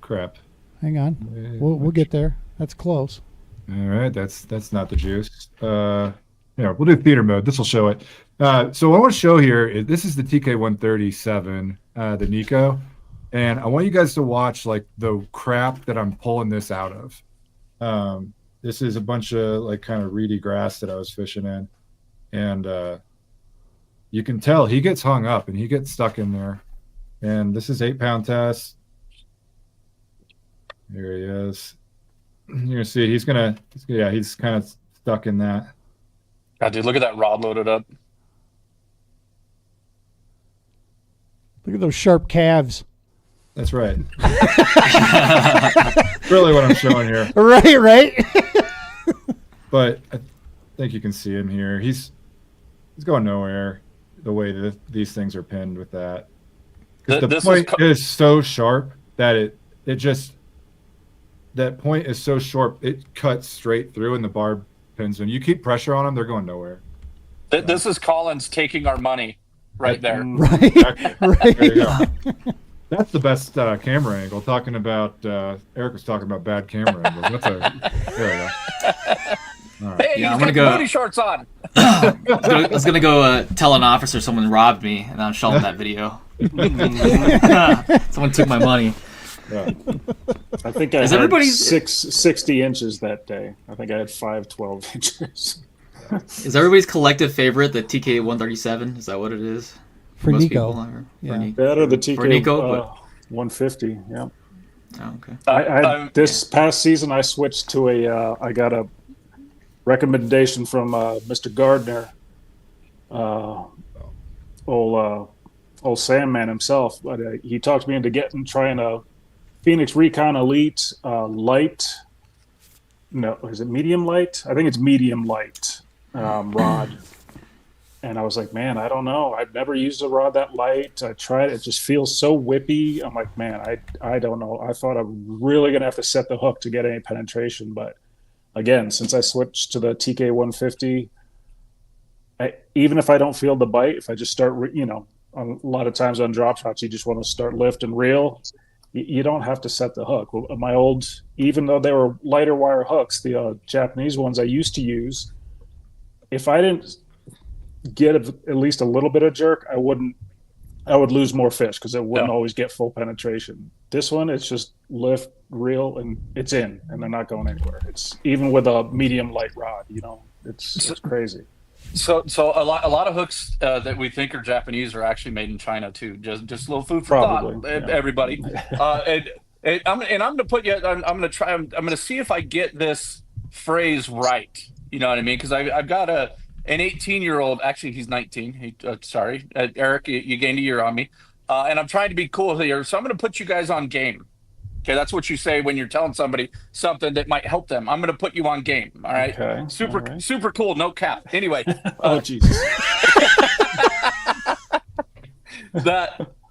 C: Crap.
A: Hang on, we'll get there. That's close.
C: All right, that's not the juice. Yeah, we'll do theater mode. This will show it. So what I want to show here is this is the TK137, the Nico, and I want you guys to watch like the crap that I'm pulling this out of. This is a bunch of like kind of reedy grass that I was fishing in, and you can tell he gets hung up and he gets stuck in there. And this is 8-pound test. Here he is. You're gonna see he's kind of stuck in that.
B: God, dude, look at that rod loaded up.
A: Look at those sharp calves.
C: That's right. Really what I'm showing here.
A: Right.
C: But I think you can see him here. He's going nowhere the way that these things are pinned with that. Because the point is so sharp that it just, that point is so sharp, it cuts straight through and the barb pins. When you keep pressure on them, they're going nowhere.
B: This is Collins taking our money right there.
A: Right.
C: Exactly.
A: Right.
C: There you go. That's the best camera angle. Talking about, Eric was talking about bad camera angles. There we go. All right.
B: Hey,
D: Yeah,
B: he's
D: I'm gonna
B: got
D: go-
B: booty shorts on.
D: I was gonna go tell an officer someone robbed me, and I'm showing that video. Someone took my money.
C: Yeah.
F: I think I
D: Is
F: had
D: everybody's-
F: 60 inches that day. I think I had 5 inches.
D: Is everybody's collective favorite the TK137? Is that what it is?
A: For
D: most
A: Nico.
D: people are.
A: Yeah.
D: For Nico.
F: That or the
D: For
F: TK
D: Nico, but
F: 150. Yeah.
D: oh, okay.
F: This past season, I switched to I got a recommendation from Mr. Gardner, old Sandman himself. But he talked me into trying a Phoenix Recon Elite light. No, is it medium light? I think it's medium light rod. And I was like, man, I don't know. I've never used a rod that light. I tried it. It just feels so whippy. I'm like, man, I don't know. I thought I'm really going to have to set the hook to get any penetration. But again, since I switched to the TK 150, even if I don't feel the bite, if I just start, a lot of times on drop shots, you just want to start lift and reel. You don't have to set the hook. My old, even though they were lighter wire hooks, the Japanese ones I used to use, if I didn't get at least a little bit of jerk, I would lose more fish because it wouldn't always get full penetration. This one, it's just lift, reel, and it's in, and they're not going anywhere. It's even with a medium light rod, it's crazy.
B: So a lot of hooks that we think are Japanese are actually made in China too. Just a little food for thought, everybody. And I'm going to put you. I'm going to try. I'm going to see if I get this phrase right. You know what I mean? Because I've got an 18-year-old. Actually, he's 19. Sorry, Eric, you gained a year on me. And I'm trying to be cool here. So I'm going to put you guys on game. Okay, that's what you say when you're telling somebody something that might help them. I'm going to put you on game. All right.
F: Okay.
B: Super cool. No cap. Anyway.
F: Oh Jesus.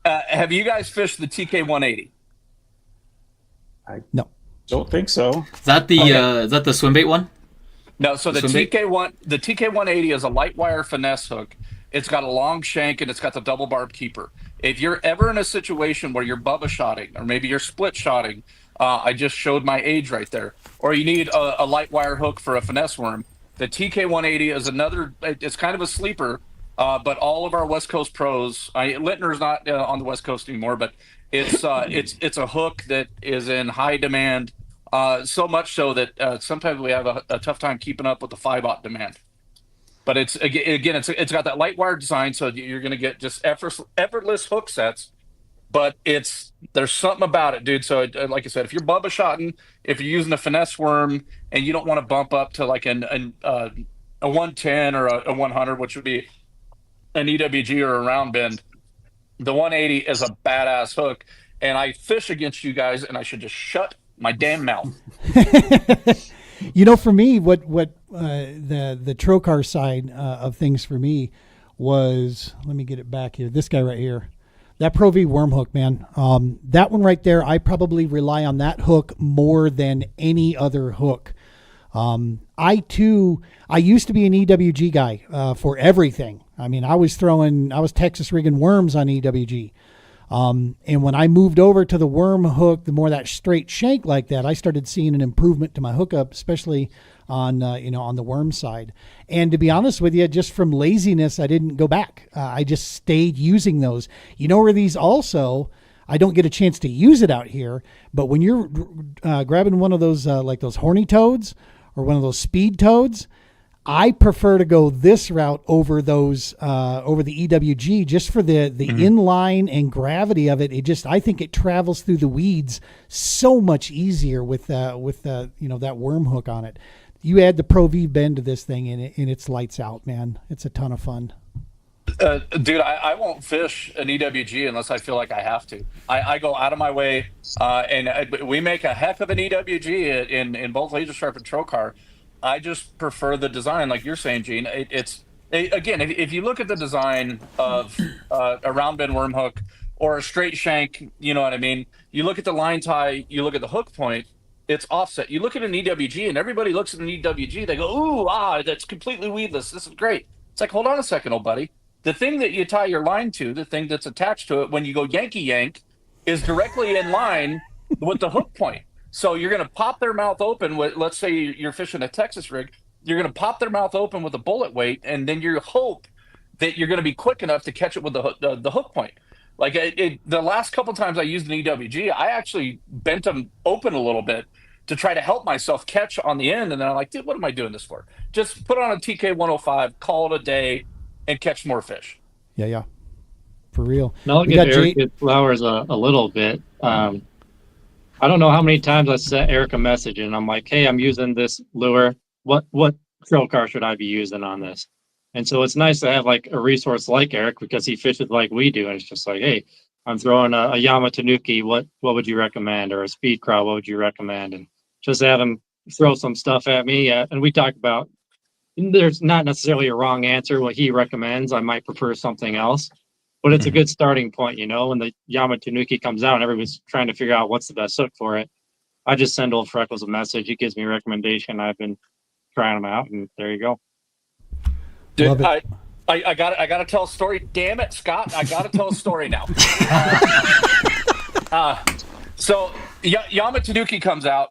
B: Have you guys fished the TK 180?
A: No.
F: Don't think so.
D: Is that the swim bait one?
B: No. So the TK 180 is a light wire finesse hook. It's got a long shank and it's got the double barb keeper. If you're ever in a situation where you're bubba shotting or maybe you're split shotting, I just showed my age right there, or you need a light wire hook for a finesse worm, the TK 180 is another. It's kind of a sleeper, but all of our West Coast pros, Littner's not on the West Coast anymore, but it's a hook that is in high demand, so much so that sometimes we have a tough time keeping up with the 5/0 demand. But it's got that light wire design, so you're going to get just effortless hook sets. But there's something about it, dude. So like I said, if you're bubba shotting, if you're using a finesse worm, and you don't want to bump up to like a 110 or a 100, which would be an EWG or a round bend, the 180 is a badass hook. And I fish against you guys, and I should just shut my damn mouth.
A: For me, what the trocar side of things for me was, let me get it back here. This guy right here, that Pro V worm hook, man. That one right there, I probably rely on that hook more than any other hook. I used to be an EWG guy for everything. I mean, I was Texas rigging worms on EWG. And when I moved over to the worm hook, the more that straight shank like that, I started seeing an improvement to my hookup, especially on the worm side. And to be honest with you, just from laziness, I didn't go back. I just stayed using those. Where these also, I don't get a chance to use it out here, but when you're grabbing one of those like those horny toads or one of those speed toads, I prefer to go this route over those over the EWG just for the inline and gravity of it. I think it travels through the weeds so much easier with that worm hook on it. You add the Pro V bend to this thing and it's lights out, man. It's a ton of fun.
B: Dude, I won't fish an EWG unless I feel like I have to. I go out of my way, and we make a heck of an EWG in both Laser Sharp and Trocar. I just prefer the design, like you're saying, Gene. Again, if you look at the design of a round bend worm hook or a straight shank, you know what I mean? You look at the line tie, you look at the hook point, it's offset. You look at an EWG, and everybody looks at an EWG, they go, ooh, that's completely weedless. This is great. It's like, hold on a second, old buddy. The thing that you tie your line to, the thing that's attached to it when you go Yankee yank, is directly in line with the hook point. So you're going to pop their mouth open with, let's say you're fishing a Texas rig, you're going to pop their mouth open with a bullet weight, and then you hope that you're going to be quick enough to catch it with the hook point. Like the last couple times I used an EWG, I actually bent them open a little bit to try to help myself catch on the end. And then I'm like, dude, what am I doing this for? Just put on a TK 105, call it a day, and catch more fish.
A: Yeah. for real.
E: And I'll
A: We
E: give
A: got
E: Eric his flowers a little bit. I don't know how many times I sent Eric a message and I'm like, hey, I'm using this lure. What trail car should I be using on this? And so it's nice to have like a resource like Eric because he fishes like we do. And it's just like, hey, I'm throwing a Yama Tanuki. What would you recommend? Or a Speed Crawl, what would you recommend? And just have him throw some stuff at me. And we talk about, there's not necessarily a wrong answer. What he recommends, I might prefer something else. But it's a good starting point, when the Yama Tanuki comes out and everybody's trying to figure out what's the best hook for it. I just send old Freckles a message. He gives me a recommendation. I've been trying them out, and there you go.
B: Dude, I got to tell a story. Damn it, Scott! I got to tell a story now. So Yama Tanuki comes out,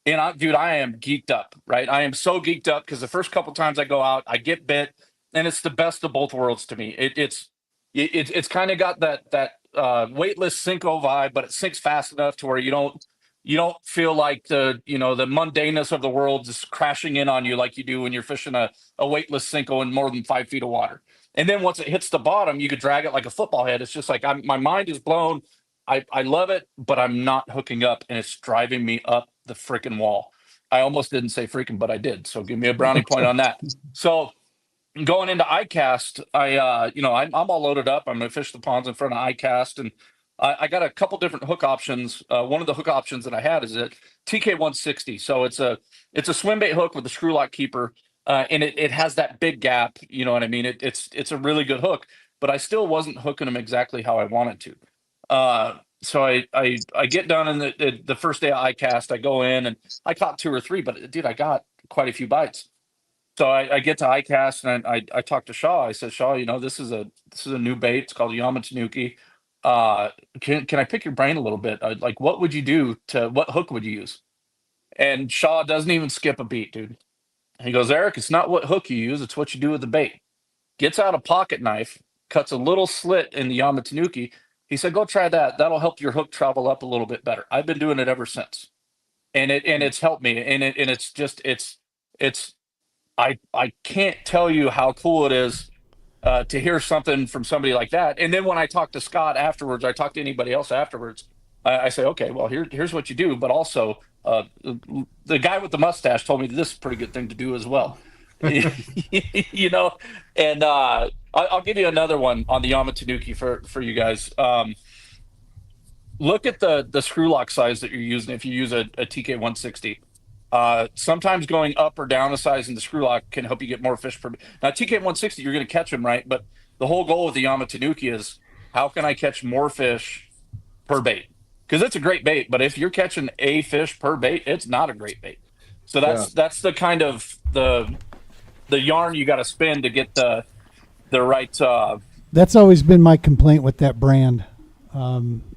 B: and I am geeked up, right? I am so geeked up because the first couple times I go out, I get bit, and it's the best of both worlds to me. It's kind of got that weightless Cinco vibe, but it sinks fast enough to where you don't feel like the mundaneness of the world is crashing in on you like you do when you're fishing a weightless Cinco in more than 5 feet of water. And then once it hits the bottom, you could drag it like a football head. It's just like my mind is blown. I love it, but I'm not hooking up, and it's driving me up the freaking wall. I almost didn't say freaking, but I did. So give me a brownie point on that. So going into iCast, I'm all loaded up. I'm going to fish the ponds in front of iCast, and I got a couple different hook options. One of the hook options that I had is a TK160. So it's a swim bait hook with a screw lock keeper, and it has that big gap. You know what I mean? It's a really good hook, but I still wasn't hooking them exactly how I wanted to. So I get done in the first day of iCast. I go in and I caught 2 or 3, but dude, I got quite a few bites. So I get to iCast and I talk to Shaw. I said, Shaw, this is a new bait. It's called Yama Tanuki. Can I pick your brain a little bit? Like, what would you do what hook would you use? And Shaw doesn't even skip a beat, dude. He goes, Eric, it's not what hook you use, it's what you do with the bait. Gets out a pocket knife, cuts a little slit in the Yama Tanuki. He said, go try that. That'll help your hook travel up a little bit better. I've been doing it ever since. And it's helped me. And I can't tell you how cool it is to hear something from somebody like that. And then when I talk to Scott afterwards, I talk to anybody else afterwards, I say, okay, well, here's what you do. But also, the guy with the mustache told me this is a pretty good thing to do as well. And I'll give you another one on the Yama Tanuki for you guys. Look at the screw lock size that you're using if you use a TK160. Sometimes going up or down a size in the screw lock can help you get more fish per bait. Now, TK160, you're going to catch them, right? But the whole goal with the Yama Tanuki is how can I catch more fish per bait? Because it's a great bait, but if you're catching a fish per bait, it's not a great bait. So that's the kind of the yarn you got to spin to get the right.
A: That's always been my complaint with that brand.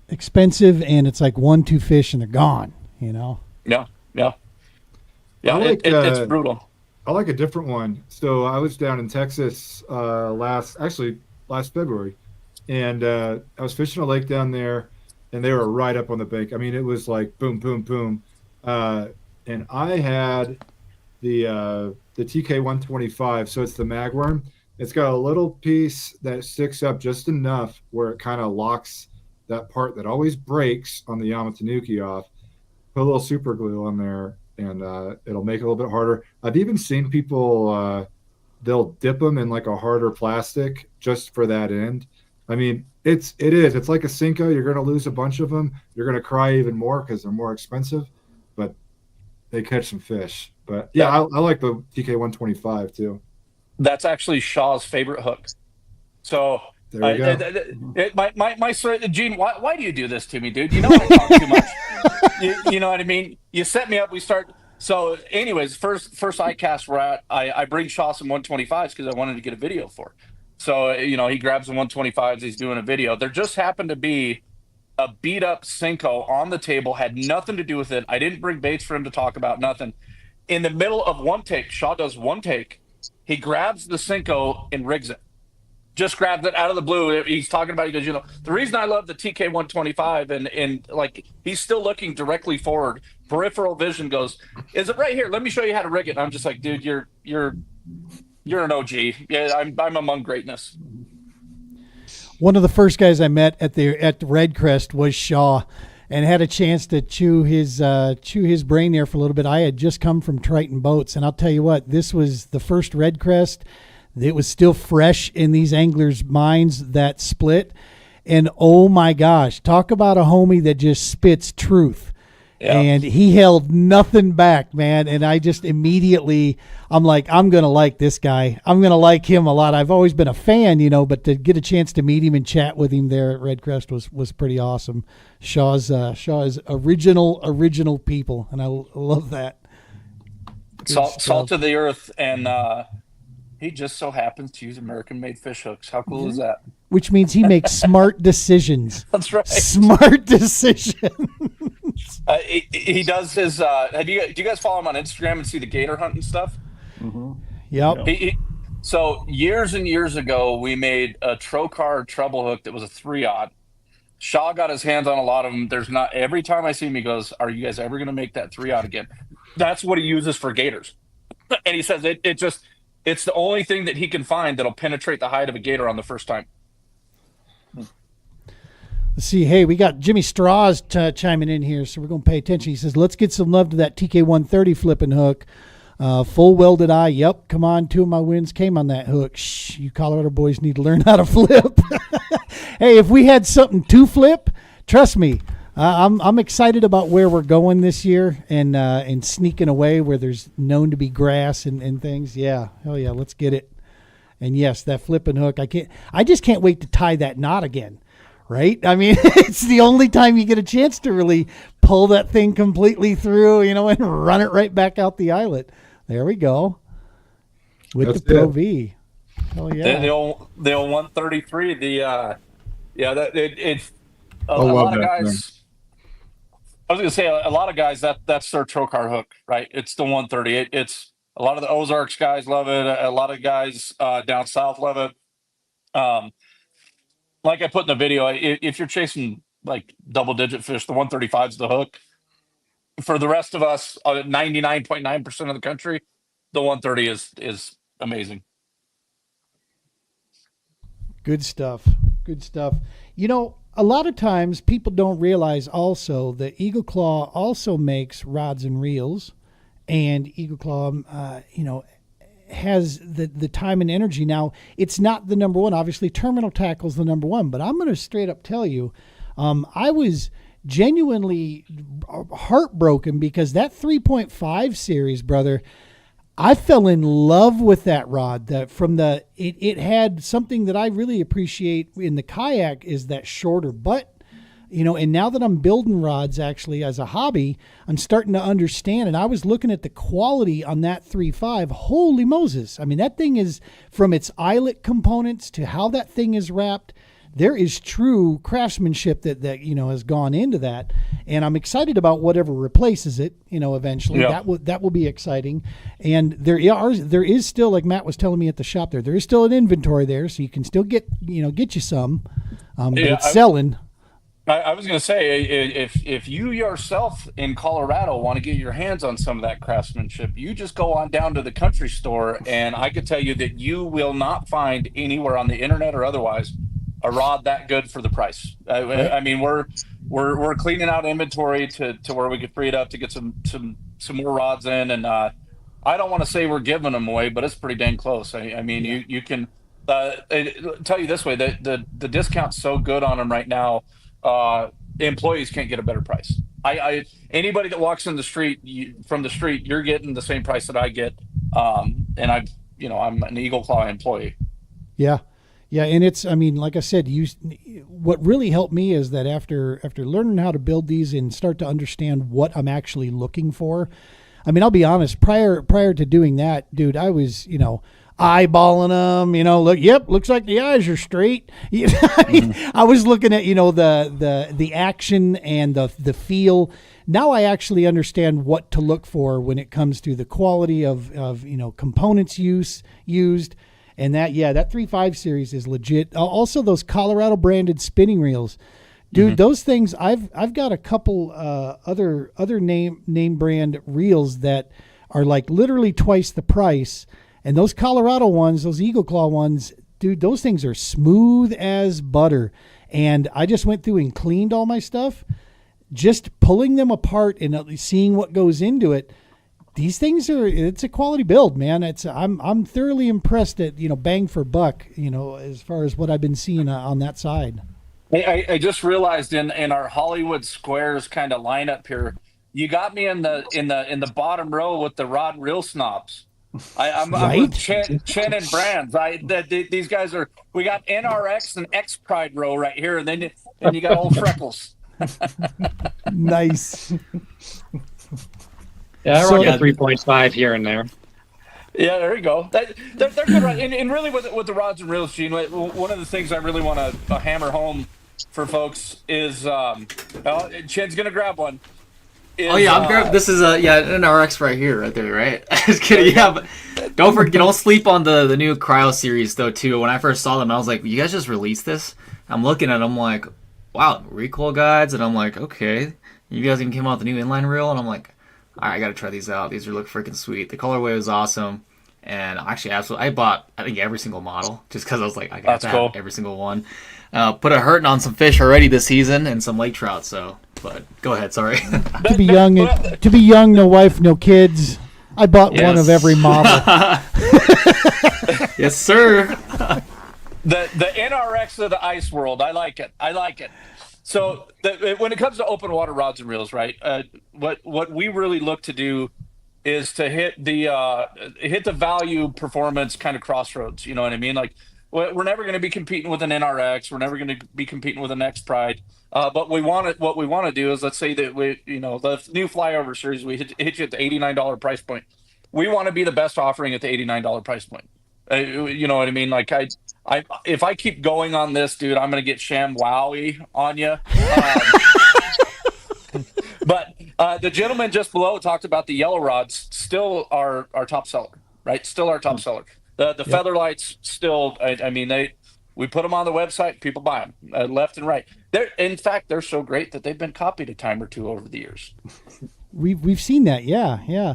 A: Expensive, and it's like 1-2 fish and they're gone.
B: Yeah. It's brutal.
C: I like a different one. So I was down in Texas last February, and I was fishing a lake down there, and they were right up on the bank. I mean, it was like boom, boom, boom. And I had the TK125, so it's the magworm. It's got a little piece that sticks up just enough where it kind of locks that part that always breaks on the Yama Tanuki off. Put a little super glue on there, and it'll make it a little bit harder. I've even seen people, they'll dip them in like a harder plastic just for that end. I mean, it's like a Cinco. You're going to lose a bunch of them. You're going to cry even more because they're more expensive, but they catch some fish. But yeah, I like the TK125 too.
B: That's actually Shaw's favorite hook. So
C: there you go.
B: My Gene, why do you do this to me, dude? You know I talk too much. You know what I mean? You set me up. We start. So, anyways, first iCast we're at, I bring Shaw some 125s because I wanted to get a video for. So he grabs the 125s. He's doing a video. There just happened to be a beat up Cinco on the table. Had nothing to do with it. I didn't bring baits for him to talk about. Nothing. In the middle of one take, Shaw does one take. He grabs the Cinco and rigs it. Just grabs it out of the blue. He's talking about, he goes, the reason I love the TK125 and like he's still looking directly forward. Peripheral vision goes, is it right here? Let me show you how to rig it. And I'm just like, dude, you're an OG. Yeah, I'm among greatness.
A: One of the first guys I met at the Red Crest was Shaw, and had a chance to chew his brain there for a little bit. I had just come from Triton Boats, and I'll tell you what, this was the first Red Crest. It was still fresh in these anglers' minds, that split. And oh my gosh, talk about a homie that just spits truth. Yeah. And he held nothing back, man. And I just immediately, I'm like, I'm going to like this guy. I'm going to like him a lot. I've always been a fan, but to get a chance to meet him and chat with him there at Red Crest was pretty awesome. Shaw's original people. And I love that.
B: Salt of the earth. And he just so happens to use American-made fish hooks. How cool is that?
A: Which means he makes smart decisions.
B: That's right.
A: Smart decisions.
B: He does his. Do you guys follow him on Instagram and see the gator hunting stuff?
F: Mm-hmm.
A: Yep.
B: So years and years ago, we made a Trocar treble hook that was a 3/0. Shaw got his hands on a lot of them. There's not, every time I see him, he goes, "Are you guys ever going to make that 3/0 again?" That's what he uses for gators, and he says it's the only thing that he can find that'll penetrate the hide of a gator on the first time.
A: Let's see. Hey, we got Jimmy Straws chiming in here, so we're going to pay attention. He says, let's get some love to that TK130 flipping hook. Full welded eye. Yep. Come on. 2 of my wins came on that hook. Shh, you Colorado boys need to learn how to flip. Hey, if we had something to flip, trust me, I'm excited about where we're going this year and sneaking away where there's known to be grass and things. Yeah. Hell yeah. Let's get it. And yes, that flipping hook. I just can't wait to tie that knot again. Right? I mean, it's the only time you get a chance to really pull that thing completely through, and run it right back out the eyelet. There we go. With the Pro V. Oh yeah.
B: The old 133. It's a lot of guys.
C: Man.
B: I was going to say a lot of guys that's their Trocar hook, right? It's the 130. It's a lot of the Ozarks guys love it. A lot of guys down south love it. Like I put in the video, if you're chasing like double-digit fish, the 135 is the hook. For the rest of us, 99.9% of the country, the 130 is amazing.
A: Good stuff. Good stuff. A lot of times people don't realize also that Eagle Claw also makes rods and reels, and Eagle Claw, has the time and energy. Now, it's not the number one. Obviously, terminal tackle is the number one, but I'm going to straight up tell you, I was genuinely heartbroken because that 3.5 series, brother, I fell in love with that rod. It had something that I really appreciate in the kayak is that shorter butt. And now that I'm building rods actually as a hobby, I'm starting to understand. And I was looking at the quality on that 3.5. Holy Moses. I mean, that thing is, from its eyelet components to how that thing is wrapped, there is true craftsmanship that has gone into that. And I'm excited about whatever replaces it, eventually. Yeah. That will be exciting. And there is still, like Matt was telling me at the shop there is still an inventory there, so you can still get you some. But it's selling.
B: I was going to say, if you yourself in Colorado want to get your hands on some of that craftsmanship, you just go on down to the country store, and I could tell you that you will not find anywhere on the internet or otherwise a rod that good for the price. I mean, we're cleaning out inventory to where we could free it up to get some more rods in, and I don't want to say we're giving them away, but it's pretty dang close. I mean, yeah. you can tell you this way: the discount's so good on them right now. Employees can't get a better price. Anybody that walks in the street from the street, you're getting the same price that I get. And I'm an Eagle Claw employee.
A: Yeah. Yeah. And like I said, what really helped me is that after learning how to build these and start to understand what I'm actually looking for. I mean, I'll be honest, prior to doing that, dude, I was, eyeballing them, looks like the eyes are straight. I was looking at, the action and the feel. Now I actually understand what to look for when it comes to the quality of components used. And that 3.5 series is legit. Also those Colorado branded spinning reels. Dude, those things, I've got a couple other name brand reels that are like literally twice the price. And those Colorado ones, those Eagle Claw ones, dude, those things are smooth as butter. And I just went through and cleaned all my stuff. Just pulling them apart and seeing what goes into it. These things it's a quality build, man. I'm thoroughly impressed at, bang for buck, as far as what I've been seeing on that side.
B: I just realized in our Hollywood Squares kind of lineup here, you got me in the bottom row with the rod and reel snobs. I'm with Chen and Brands. These guys we got NRX and X Pride row right here, and then you got old Freckles.
A: Nice.
E: Yeah, I rock a 3.5 here and there.
B: Yeah, there you go. They're good, right? And really, with the rods and reels, Gene, one of the things I really want to hammer home for folks is, Chen's gonna grab one.
D: I'm grabbing. This is an RX right there, right? Just kidding. Yeah, but don't sleep on the new Cryo series though too. When I first saw them, I was like, you guys just released this? I'm looking at them like, wow, recoil guides, and I'm like, okay, you guys even came out with the new inline reel, and I'm like, all right, I got to try these out. These look freaking sweet. The colorway was awesome. And actually, I bought, I think, every single model just because I was like, I got to have every single one. Put a hurting on some fish already this season and some lake trout. So, but go ahead. Sorry.
A: To be young, no wife, no kids. I bought one of every model.
D: Yes, sir.
B: The NRX of the ice world. I like it. So when it comes to open water rods and reels, right? What we really look to do is to hit the value performance kind of crossroads. You know what I mean? Like we're never going to be competing with an NRX. We're never going to be competing with an X Pride. But what we want to do is, let's say that the new flyover series, we hit you at the $89 price point. We want to be the best offering at the $89 price point. You know what I mean? Like if I keep going on this, dude, I'm going to get sham wowie on you. But the gentleman just below talked about the yellow rods, still our top seller, right? Still our top seller. The feather lights still, we put them on the website, people buy them left and right. In fact, they're so great that they've been copied a time or two over the years.
A: We've seen that, yeah.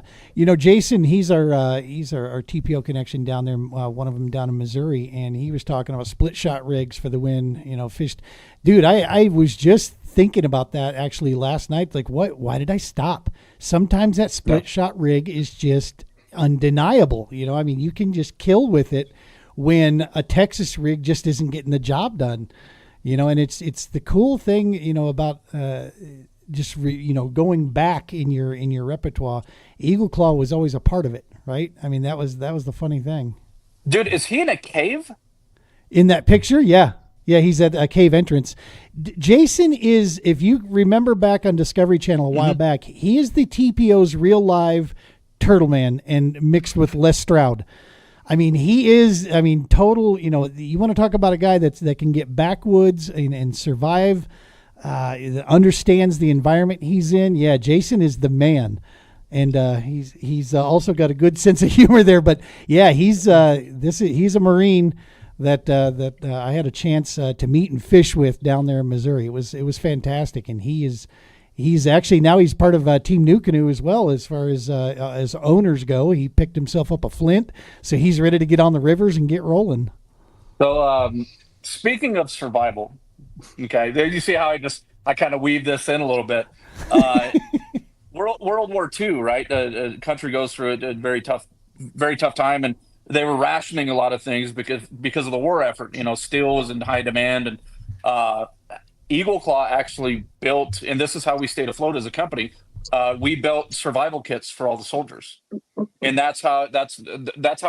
A: Jason, he's our TPO connection down there. One of them down in Missouri, and he was talking about split shot rigs for the win. Fished, dude. I was just thinking about that actually last night. Like, why did I stop? Sometimes that split shot rig is just undeniable. You can just kill with it when a Texas rig just isn't getting the job done. And it's the cool thing, about. Just going back in your repertoire, Eagle Claw was always a part of it, right? That was the funny thing.
B: Dude, is he in a cave?
A: In that picture, yeah, he's at a cave entrance. Jason is, if you remember back on Discovery Channel a while back, he is the TPO's real live Turtle Man and mixed with Les Stroud. He is. Total. You want to talk about a guy that can get backwoods and survive. Understands the environment he's in. Yeah, Jason is the man, and he's also got a good sense of humor there. But yeah, he's a Marine that I had a chance to meet and fish with down there in Missouri. It was fantastic, and he's actually now he's part of Team New Canoe as well as far as owners go. He picked himself up a Flint, so he's ready to get on the rivers and get rolling.
B: So speaking of survival. Okay, there you see how I kind of weave this in a little bit. World War II, right? The country goes through a very tough time, and they were rationing a lot of things because of the war effort. Steel was in high demand, and Eagle Claw actually built, and this is how we stayed afloat as a company. We built survival kits for all the soldiers, and that's how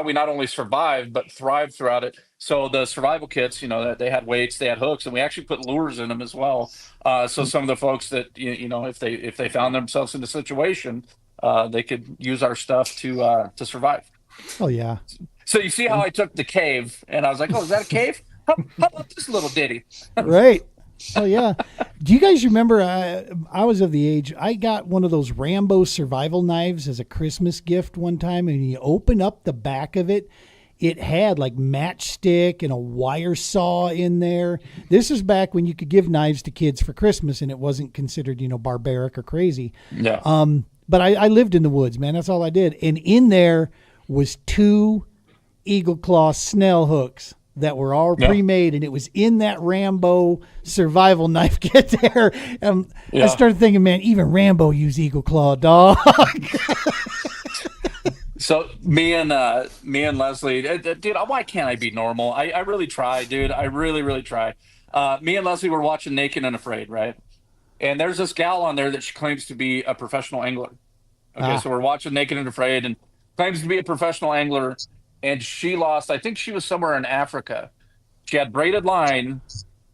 B: we not only survived but thrived throughout it. So the survival kits, they had weights, they had hooks, and we actually put lures in them as well. So some of the folks that if they found themselves in a situation, they could use our stuff to survive.
A: Oh yeah.
B: So you see how I took the cave, and I was like, oh, is that a cave? How about this little ditty?
A: Right. Oh yeah. Do you guys remember? I was of the age. I got one of those Rambo survival knives as a Christmas gift one time, and you open up the back of it. It had like matchstick and a wire saw in there. This is back when you could give knives to kids for Christmas, and it wasn't considered, barbaric or crazy.
B: Yeah.
A: But I lived in the woods, man. That's all I did. And in there was 2 Eagle Claw snell hooks. that were all
B: Yeah.
A: pre-made, and it was in that Rambo survival knife kit there. I
B: Yeah.
A: started thinking, man, even Rambo used Eagle Claw, dog.
B: So me and Leslie, dude, why can't I be normal? I really try, dude. I really, really try. Me and Leslie were watching Naked and Afraid, right? And there's this gal on there that she claims to be a professional angler. Okay, so we're watching Naked and Afraid, and claims to be a professional angler, and she lost. I think she was somewhere in Africa. She had braided line,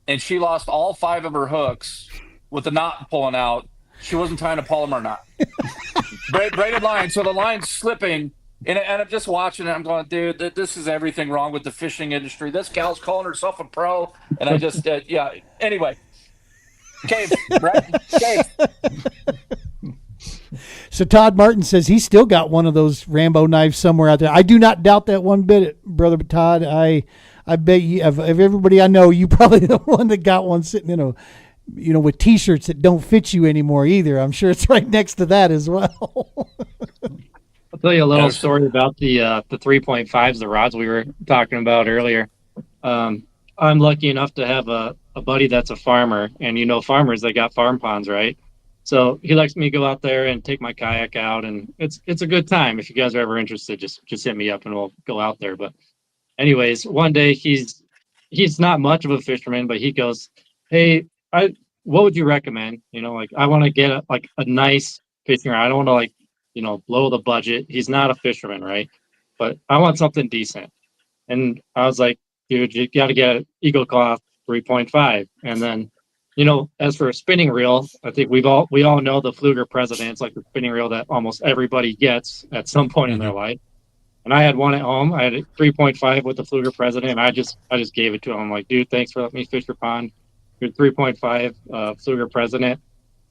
B: and she lost all 5 of her hooks with the knot pulling out. She wasn't tying a Palomar knot. Braided line, so the line's slipping, and I'm just watching it. I'm going, dude, this is everything wrong with the fishing industry. This gal's calling herself a pro, and I just, yeah. Anyway, Cave, right? Cave.
A: So Todd Martin says he's still got one of those Rambo knives somewhere out there. I do not doubt that one bit, brother Todd. I bet you, of everybody I know, you probably the one that got one sitting in with T-shirts that don't fit you anymore either. I'm sure it's right next to that as well.
E: I'll tell you a little story about the 3.5s, the rods we were talking about earlier. I'm lucky enough to have a buddy that's a farmer, and farmers, they got farm ponds, right? So he lets me go out there and take my kayak out, and it's a good time. If you guys are ever interested, just hit me up and we'll go out there. But anyways, one day he's not much of a fisherman, but he goes, "Hey, what would you recommend? I want to get a nice fishing rod. I don't want to blow the budget." He's not a fisherman, right? But I want something decent. And I was like, dude, you got to get an Eagle Claw 3.5. And then, as for a spinning reel, I think we all know the Fluger President. It's like the spinning reel that almost everybody gets at some point in their life. And I had one at home. I had a 3.5 with the Fluger President, and I just gave it to him. I'm like, dude, thanks for letting me fish your pond. Your 3.5 Fluger President.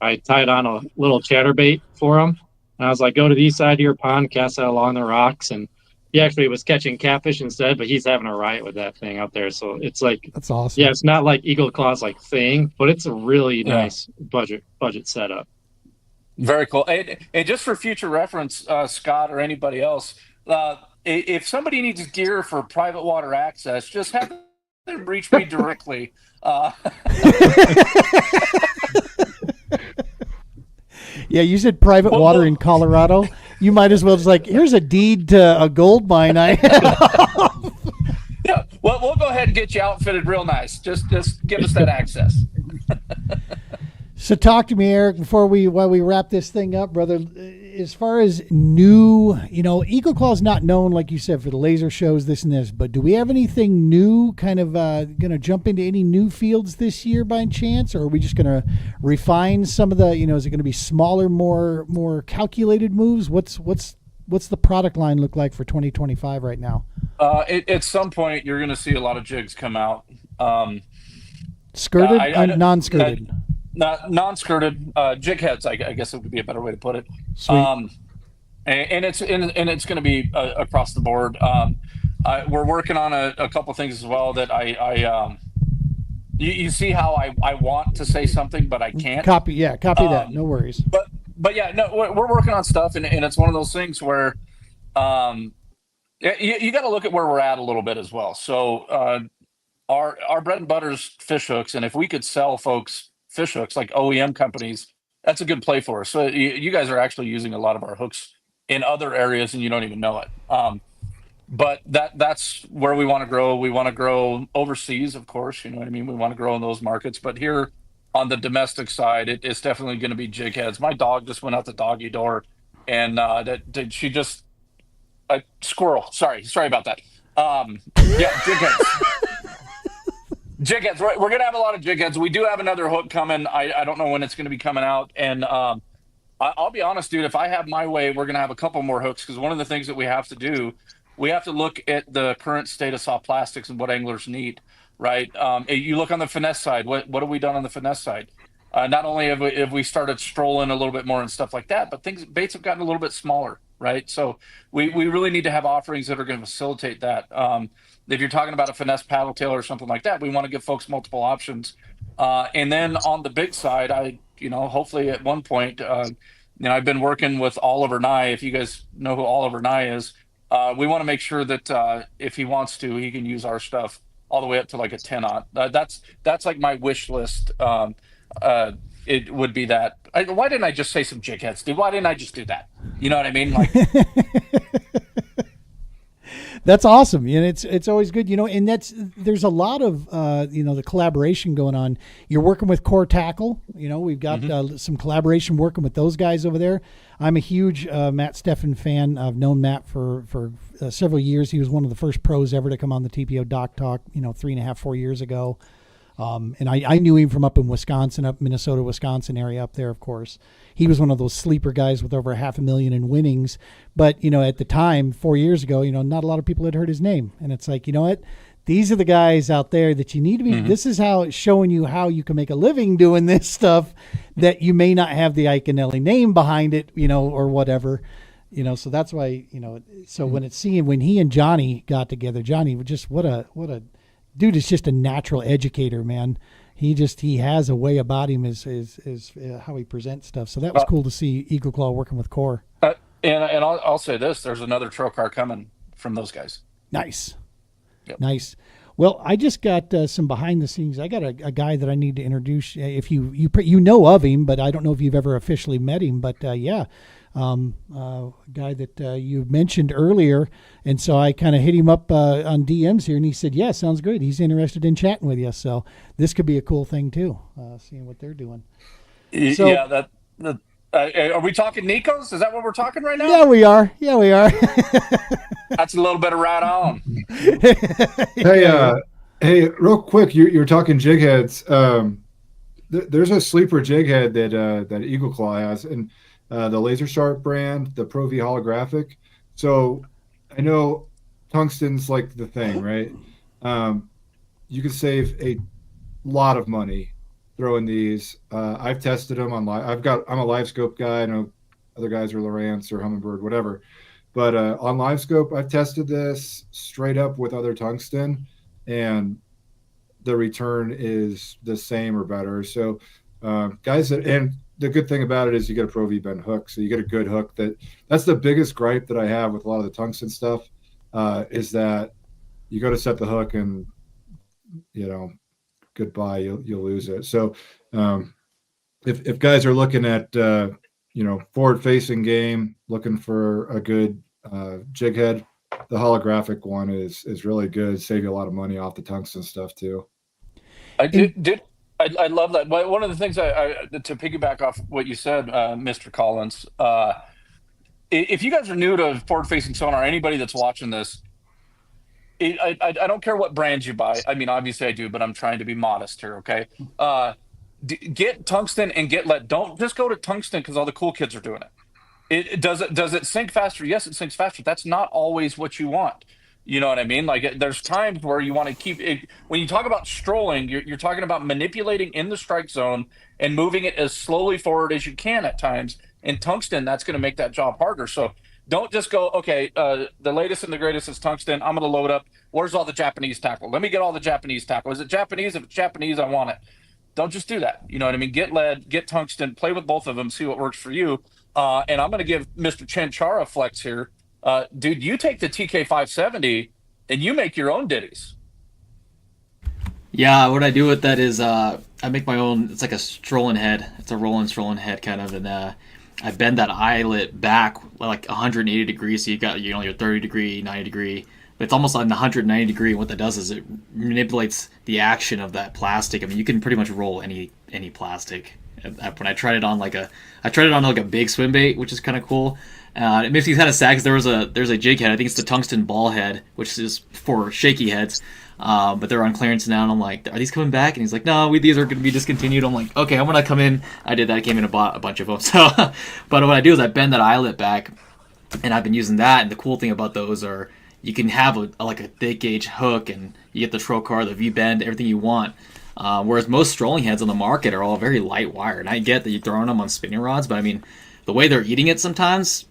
E: I tied on a little chatterbait for him, and I was like, go to the east side of your pond, cast that along the rocks, and he actually was catching catfish instead, but he's having a riot with that thing out there. So it's like,
A: that's awesome.
E: Yeah, it's not like Eagle Claw's thing, but it's a really nice budget setup.
B: Very cool. And just for future reference, Scott or anybody else, if somebody needs gear for private water access, just have them reach me directly.
A: Yeah, you said private water in Colorado. You might as well just here's a deed to a gold mine I have.
B: Yeah, well, we'll go ahead and get you outfitted real nice. Just give us that access.
A: So talk to me, Eric, while we wrap this thing up, brother. As far as new, Eagle Claw is not known, like you said, for the laser shows, this and this. But do we have anything new? Kind of going to jump into any new fields this year by chance, or are we just going to refine some of the? Is it going to be smaller, more calculated moves? What's the product line look like for 2025 right now?
B: At some point, you're going to see a lot of jigs come out.
A: Skirted and non-skirted.
B: Non-skirted jig heads, I guess it would be a better way to put it.
A: Sweet.
B: And it's going to be across the board. We're working on a couple things as well that you see how I want to say something but I can't.
A: Copy that. No worries.
B: But yeah, no, we're working on stuff, and it's one of those things where you got to look at where we're at a little bit as well. So our bread and butter's fish hooks, and if we could sell folks fish hooks like OEM companies, that's a good play for us. So you guys are actually using a lot of our hooks in other areas and you don't even know it. But that's where we want to grow. We want to grow overseas, of course, you know what I mean? We want to grow in those markets, but here on the domestic side, it's definitely going to be jig heads. My dog just went out the doggy door and she just squirrel. Sorry about that. Yeah, jig heads. Jig heads. We're going to have a lot of jig heads. We do have another hook coming. I don't know when it's going to be coming out. And I'll be honest, dude, if I have my way, we're going to have a couple more hooks, because one of the things that we have to do, we have to look at the current state of soft plastics and what anglers need, right? You look on the finesse side. What have we done on the finesse side? Not only have we started strolling a little bit more and stuff like that, but baits have gotten a little bit smaller, right? So we really need to have offerings that are going to facilitate that. If you're talking about a finesse paddle tail or something like that, we want to give folks multiple options. And then on the big side, hopefully at one point, I've been working with Oliver Nye. If you guys know who Oliver Nye is, we want to make sure that if he wants to, he can use our stuff all the way up to like a 10-aught. That's like my wish list. It would be that. Why didn't I just say some jig heads, dude? Why didn't I just do that? You know what I mean? Like,
A: That's awesome. And it's always good, and there's a lot of, the collaboration going on. You're working with Core Tackle. We've got some collaboration working with those guys over there. I'm a huge Matt Steffen fan. I've known Matt for several years. He was one of the first pros ever to come on the TPO Doc Talk, 3.5, 4 years ago. And I knew him from up in Wisconsin, up Minnesota, Wisconsin area up there, of course. He was one of those sleeper guys with over 500,000 in winnings. But, at the time, 4 years ago, not a lot of people had heard his name. And it's like, you know what? These are the guys out there that you need to be. This is how it's showing you how you can make a living doing this stuff that you may not have the Iaconelli name behind it, or whatever. So that's why, so when he and Johnny got together, Johnny just, what a dude is just a natural educator, man. He has a way about him is how he presents stuff. So that was cool to see Eagle Claw working with Core.
B: And I'll say this: there's another trail car coming from those guys.
A: Nice,
B: Yep.
A: Nice. Well, I just got some behind the scenes. I got a guy that I need to introduce. If you know of him, but I don't know if you've ever officially met him. But a guy that you mentioned earlier, and so I kind of hit him up on DMs here, and he said, "Yeah, sounds good. He's interested in chatting with you." So this could be a cool thing too, seeing what they're doing. So,
B: yeah, are we talking Nikos? Is that what we're talking right now?
A: Yeah, we are.
B: That's a little bit of right on.
C: Hey, real quick, you're talking jig heads. There's a sleeper jig head that Eagle Claw has, and the Laser Sharp brand, the Pro V holographic. So I know tungsten's like the thing, right? You can save a lot of money throwing these. I've tested them on live. I'm a live scope guy. I know other guys are Lowrance or Humminbird, whatever. But on live scope, I've tested this straight up with other tungsten, and the return is the same or better. So guys and the good thing about it is you get a Pro V bend hook, so you get a good hook. That's the biggest gripe that I have with a lot of the tungsten stuff, is that you go to set the hook and goodbye, you'll lose it. So if guys are looking at forward facing game, looking for a good jig head, the holographic one is really good. Save you a lot of money off the tungsten stuff too.
B: I love that. One of the things I to piggyback off what you said, Mr. Collins, if you guys are new to forward-facing sonar, anybody that's watching this, I don't care what brands you buy. I mean, obviously I do, but I'm trying to be modest here, okay? Get tungsten and get lead. Don't just go to tungsten because all the cool kids are doing it. Does it sink faster? Yes, it sinks faster. That's not always what you want. You know what I mean? Like there's times where you want to keep it. When you talk about strolling, you're talking about manipulating in the strike zone and moving it as slowly forward as you can at times. In tungsten, that's going to make that job harder. So don't just go, okay, the latest and the greatest is tungsten. I'm going to load up. Where's all the Japanese tackle? Let me get all the Japanese tackle. Is it Japanese? If it's Japanese, I want it. Don't just do that. You know what I mean? Get lead, get tungsten, play with both of them, see what works for you. And I'm going to give Mr. Chanchara flex here. Dude, you take the TK570 and you make your own ditties.
D: Yeah, what I do with that is I make my own. It's like a strolling head. It's a strolling head kind of, and I bend that eyelet back like 180 degrees. So you got your 30 degree, 90 degree. But it's almost on the 190 degree. What that does is it manipulates the action of that plastic. I mean, you can pretty much roll any plastic. When I tried it on like a big swim bait, which is kind of cool. It makes me kind of sad because there's a jig head. I think it's the tungsten ball head, which is for shaky heads. But they're on clearance now, and I'm like, are these coming back? And he's like, no, these are going to be discontinued. I'm like, okay, I'm going to come in. I did that. I came in and bought a bunch of them. So, but what I do is I bend that eyelet back, and I've been using that. And the cool thing about those are you can have a thick gauge hook, and you get the trocar, the V-bend, everything you want. Whereas most strolling heads on the market are all very light wire. And I get that you're throwing them on spinning rods, but I mean, the way they're eating it sometimes,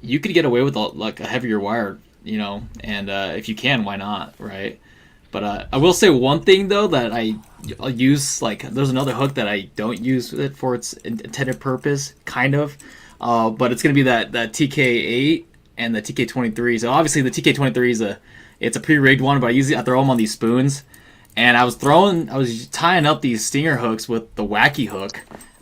D: you could get away with a heavier wire, and if you can, why not, right? But I will say one thing, though, that I'll use, there's another hook that I don't use it for its intended purpose, kind of. But it's going to be that TK8 and the TK23. So obviously the TK23 it's a pre-rigged one, but I throw them on these spoons. and I was tying up these stinger hooks with the wacky hook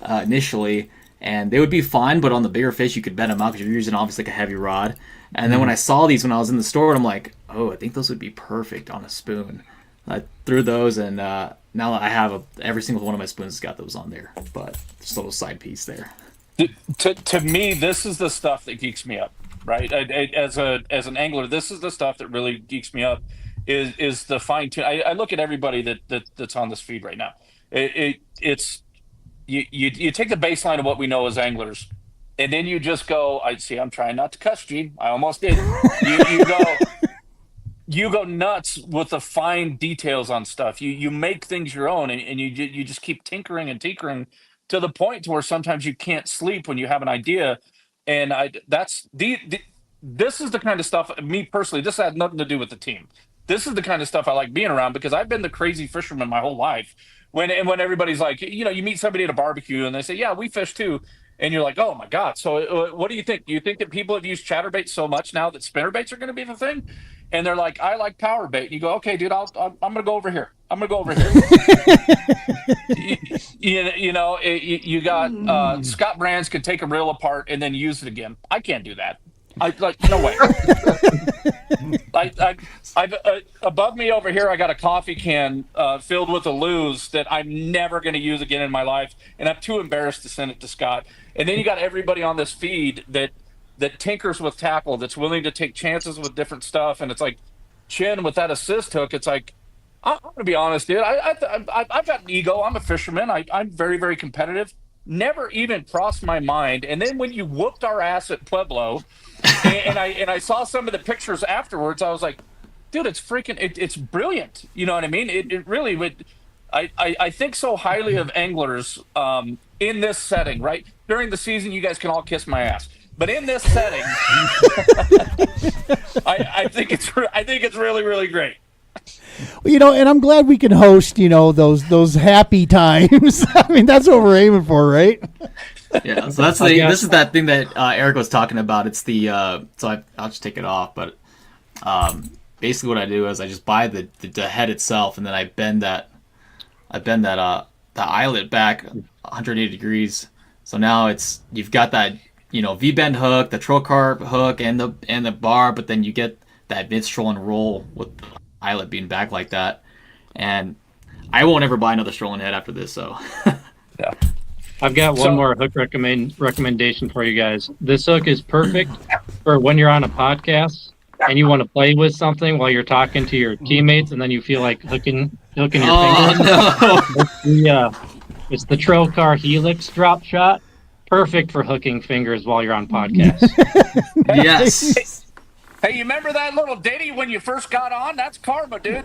D: initially, and they would be fine, but on the bigger fish, you could bend them out because you're using obviously like a heavy rod. And then when I saw these when I was in the store, I'm like, oh, I think those would be perfect on a spoon. I threw those, and now I have every single one of my spoons has got those on there, but just a little side piece there.
B: To me, this is the stuff that geeks me up, right? As an angler, this is the stuff that really geeks me up. Is the fine tune. I look at everybody that's on this feed right now. It's you take the baseline of what we know as anglers, and then you just go. I'm trying not to cuss, Gene. I almost did. You go nuts with the fine details on stuff. You make things your own, and you just keep tinkering and tinkering to the point to where sometimes you can't sleep when you have an idea. And this is the kind of stuff. Me personally, this had nothing to do with the team. This is the kind of stuff I like being around because I've been the crazy fisherman my whole life. When everybody's like, you meet somebody at a barbecue and they say, yeah, we fish too. And you're like, oh my God. So what do you think? Do you think that people have used chatterbaits so much now that spinnerbaits are going to be the thing? And they're like, I like power bait. And you go, okay, dude, I'm going to go over here. I'm going to go over here. You got Scott Brands can take a reel apart and then use it again. I can't do that. No way. Above me over here, I got a coffee can filled with a lose that I'm never going to use again in my life, and I'm too embarrassed to send it to Scott. And then you got everybody on this feed that tinkers with tackle, that's willing to take chances with different stuff, and it's like Chin with that assist hook. It's like I'm going to be honest, dude. I've got an ego. I'm a fisherman. I'm very, very competitive. Never even crossed my mind. And then when you whooped our ass at Pueblo, and I saw some of the pictures afterwards, I was like, dude, it's freaking, it's brilliant. You know what I mean? It really would. I think so highly of anglers in this setting, right? During the season, you guys can all kiss my ass. But in this setting, I think it's really, really great.
A: Well, and I'm glad we can host, those happy times. I mean, that's what we're aiming for, right?
D: Yeah, so this is that thing that Eric was talking about. It's the I'll just take it off, but basically what I do is I just buy the head itself, and then I bend that the eyelet back 180 degrees. So now you've got that V-bend hook, the troll carp hook, and the bar, but then you get that mid-stroll and roll with the eyelet being back like that. And I won't ever buy another strolling head after this. So
B: yeah.
E: I've got one more hook recommendation for you guys. This hook is perfect for when you're on a podcast and you want to play with something while you're talking to your teammates, and then you feel like hooking your finger. No. It's the Trocar Helix drop shot. Perfect for hooking fingers while you're on podcast.
D: Yes.
B: Hey, you remember that little ditty when you first got on? That's karma, dude.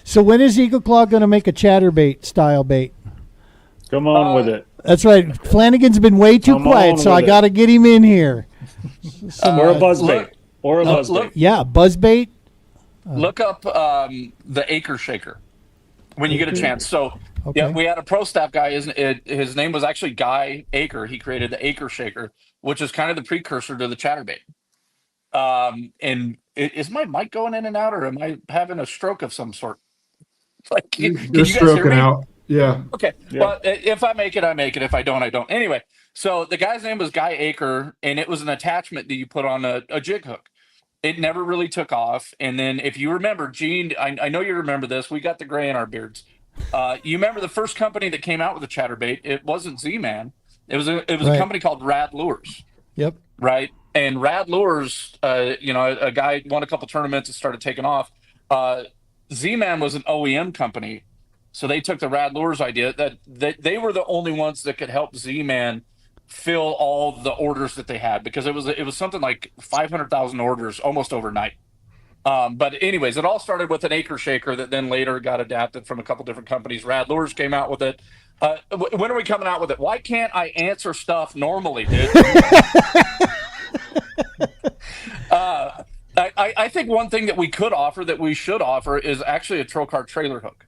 A: So when is Eagle Claw going to make a chatterbait style bait?
F: Come on with it.
A: That's right. Flanagan's been way too quiet, so I got to get him in here.
F: Or a buzzbait. Or a buzzbait.
A: Yeah, buzzbait.
B: Look up the Acre Shaker when you get a chance. So
A: okay.
B: yeah, we had a pro staff guy. His name was actually Guy Acre. He created the Acre Shaker, which is kind of the precursor to the chatterbait. And is my mic going in and out, or am I having a stroke of some sort? Like, can you guys
C: stroking
B: hear me?
C: out. Yeah.
B: Okay.
F: Yeah.
B: Well, if I make it, I make it. If I don't, I don't. Anyway, so the guy's name was Guy Acre, and it was an attachment that you put on a jig hook. It never really took off. And then if you remember, Gene, I know you remember this. We got the gray in our beards. You remember the first company that came out with a chatterbait? It wasn't Z-Man. It was a company called Rad Lures.
A: Yep.
B: Right. And Rad Lures, a guy won a couple tournaments and started taking off. Z-Man was an OEM company. So they took the Rad Lures idea that they were the only ones that could help Z-Man fill all the orders that they had, because it was something like 500,000 orders almost overnight. But anyways, it all started with an Acre Shaker that then later got adapted from a couple different companies. Rad Lures came out with it. When are we coming out with it? Why can't I answer stuff normally, dude? I think one thing that we could offer, that we should offer, is actually a Trocar trailer hook.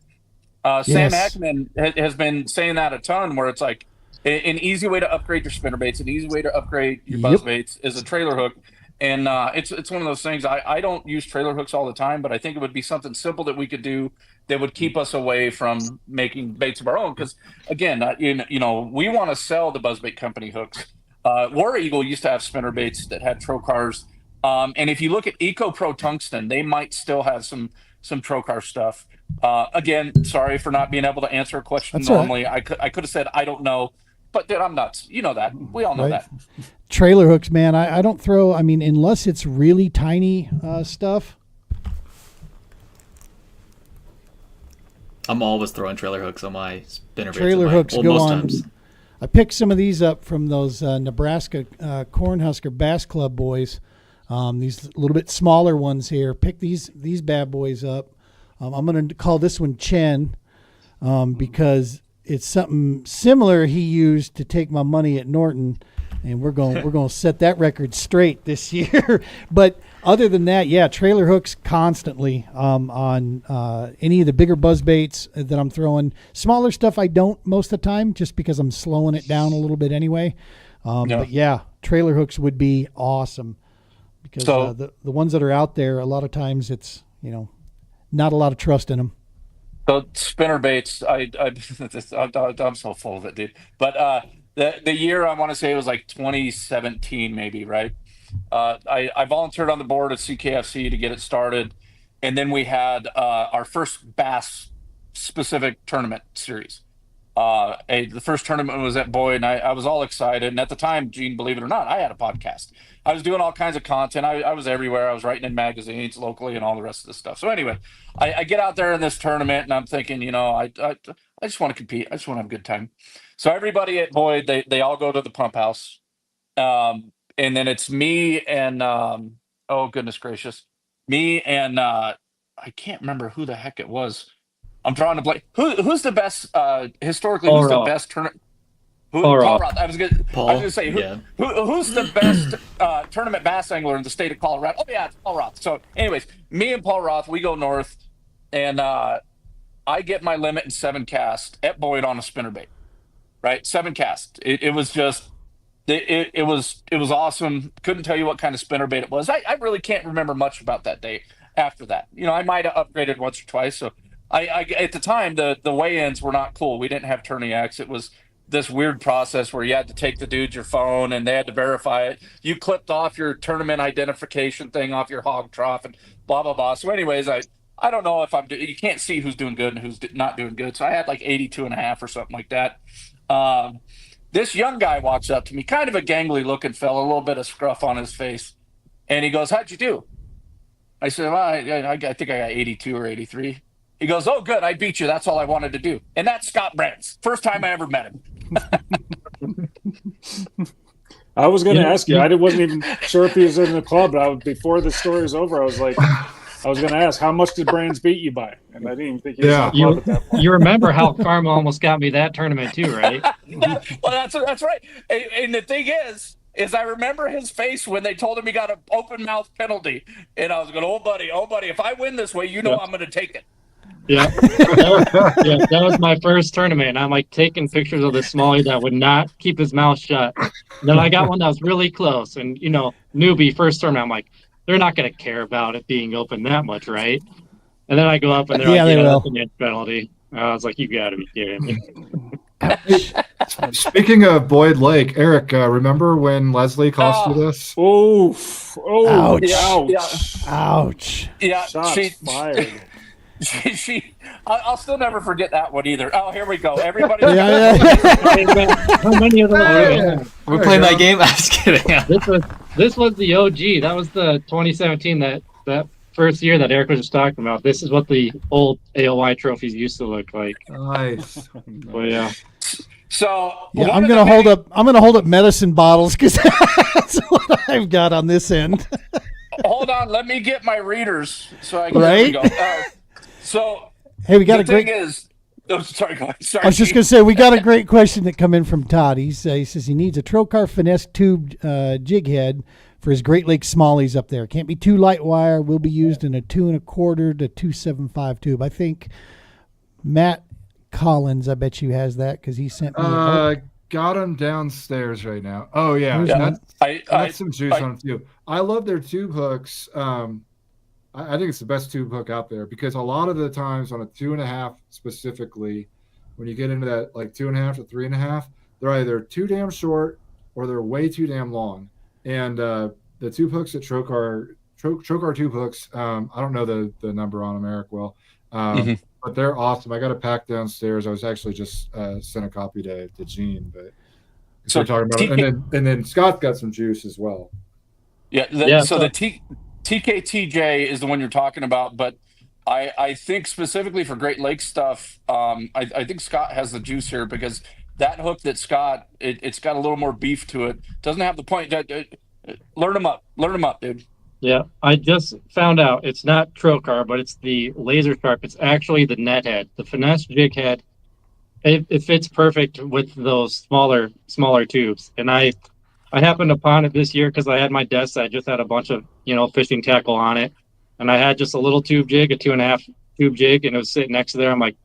B: Sam Hackman has been saying that a ton, where it's like an easy way to upgrade your spinnerbaits, an easy way to upgrade your buzzbaits is a trailer hook. And it's one of those things. I don't use trailer hooks all the time, but I think it would be something simple that we could do that would keep us away from making baits of our own. Because again, we want to sell the buzzbait company hooks. War Eagle used to have spinner baits that had trocars, and if you look at Eco Pro Tungsten, they might still have some trocar stuff. Again, sorry for not being able to answer a question
A: That's all
B: normally. I could have said I don't know, but dude, I'm nuts. You know that. We all know
A: Right.
B: that.
A: Trailer hooks, man. I don't throw. I mean, unless it's really tiny stuff.
D: I'm always throwing trailer hooks on my spinner baits.
A: Trailer hooks go
D: most
A: on.
D: times.
A: I picked some of these up from those Nebraska Cornhusker Bass Club boys. These little bit smaller ones here. Pick these bad boys up. I'm going to call this one Chen because it's something similar he used to take my money at Norton, and we're going to set that record straight this year. But other than that, yeah, trailer hooks constantly on any of the bigger buzz baits that I'm throwing. Smaller stuff I don't most of the time, just because I'm slowing it down a little bit anyway. But yeah, trailer hooks would be awesome because the ones that are out there, a lot of times it's not a lot of trust in them.
B: So spinner baits, I'm so full of it, dude. But the year I want to say it was like 2017, maybe, right? I volunteered on the board at CKFC to get it started, and then we had our first bass specific tournament series. The first tournament was at Boyd, and I was all excited. And at the time, Gene, believe it or not, I had a podcast. I was doing all kinds of content. I was everywhere. I was writing in magazines locally and all the rest of this stuff. So anyway, I get out there in this tournament, and I'm thinking, I just want to compete. I just want to have a good time. So everybody at Boyd, they all go to the pump house. And then it's me and, oh, goodness gracious. Me and I can't remember who the heck it was. I'm drawing a blank. Who's the best historically? Who's the best tournament? Paul Roth. I was gonna say who's the best tournament bass angler in the state of Colorado? Oh yeah, it's Paul Roth. So, anyways, me and Paul Roth, we go north, and I get my limit in 7 casts at Boyd on a spinnerbait. Right, 7 casts. It was just it was awesome. Couldn't tell you what kind of spinnerbait it was. I really can't remember much about that day. After that, I might have upgraded once or twice. So. I at the time the weigh-ins were not cool. We didn't have Turniacs. It was this weird process where you had to take the dude your phone and they had to verify it. You clipped off your tournament identification thing off your hog trough and blah blah blah. So anyways, I don't know if you can't see who's doing good and who's not doing good. So I had like 82.5 or something like that. This young guy walks up to me, kind of a gangly looking fella, a little bit of scruff on his face, and he goes, "How'd you do?" I said, "Well, I think I got 82 or 83." He goes, "Oh, good. I beat you. That's all I wanted to do." And that's Scott Brands. First time I ever met him.
F: I was going to ask you. I wasn't even sure if he was in the club, but before the story was over, I was going to ask, how much did Brands beat you by? And I didn't even think he was in the club at that point.
E: You remember how Karma almost got me that tournament too, right?
B: Well, that's right. And the thing is I remember his face when they told him he got an open mouth penalty. And I was going, oh, buddy, if I win this way, I'm going to take it.
E: Yeah. That was my first tournament. I'm like taking pictures of the smallie that would not keep his mouth shut. Then I got one that was really close, and newbie first tournament. I'm like, they're not going to care about it being open that much, right? And then I go up and they're like, that's an inch penalty. I was like, you got to be kidding me.
C: Speaking of Boyd Lake, Eric, remember when Leslie cost you this?
A: Ouch.
B: Yeah,
F: Shots fired.
B: I'll still never forget that one either. Oh, here we go. Everybody.
E: How many of them?
D: We're playing that game? I'm just kidding.
E: This was the OG. That was the 2017. That first year that Eric was just talking about. This is what the old AOY trophies used to look like.
C: Nice.
E: Well, yeah.
B: So
A: I'm gonna hold up medicine bottles because that's what I've got on this end.
B: Hold on, let me get my readers so I can.
A: Right?
B: There we go. So
A: hey, we got a
B: thing
A: great.
B: is, sorry, go ahead. Sorry.
A: I was just gonna say we got a great question that come in from Todd. He says he needs a Trocar finesse tube jig head for his Great Lakes smallies up there. Can't be too light wire. Will be used in a 2 1/4 to 2.75 tube. I think Matt Collins, I bet you has that because he sent me.
C: got them downstairs right now. Oh yeah,
A: Where's
B: Yeah.
A: one?
C: that's some juice
B: I-
C: on it too. I love their tube hooks. I think it's the best tube hook out there because a lot of the times on a 2.5 specifically, when you get into that like 2.5 to 3.5, they're either too damn short or they're way too damn long. And the tube hooks at Trocar tube hooks, I don't know the number on them, Eric will,
B: Mhm.
C: but they're awesome. I got a pack downstairs. I was actually just sent a copy to Gene, but
B: So
C: we're talking about it. And then Scott got some juice as well.
B: Yeah.
E: Yeah,
B: So
E: so-
B: the TKTJ is the one you're talking about, but I think specifically for Great Lakes stuff, I think Scott has the juice here because that hook that Scott, it's got a little more beef to it. Doesn't have the point. Learn them up, dude.
E: Yeah, I just found out it's not Trocar, but it's the laser sharp. It's actually the net head, the finesse jig head. It fits perfect with those smaller tubes. And I happened upon it this year because I had my desk. I just had a bunch of fishing tackle on it, and I had just a little tube jig, a 2.5 tube jig, and it was sitting next to there. I'm like,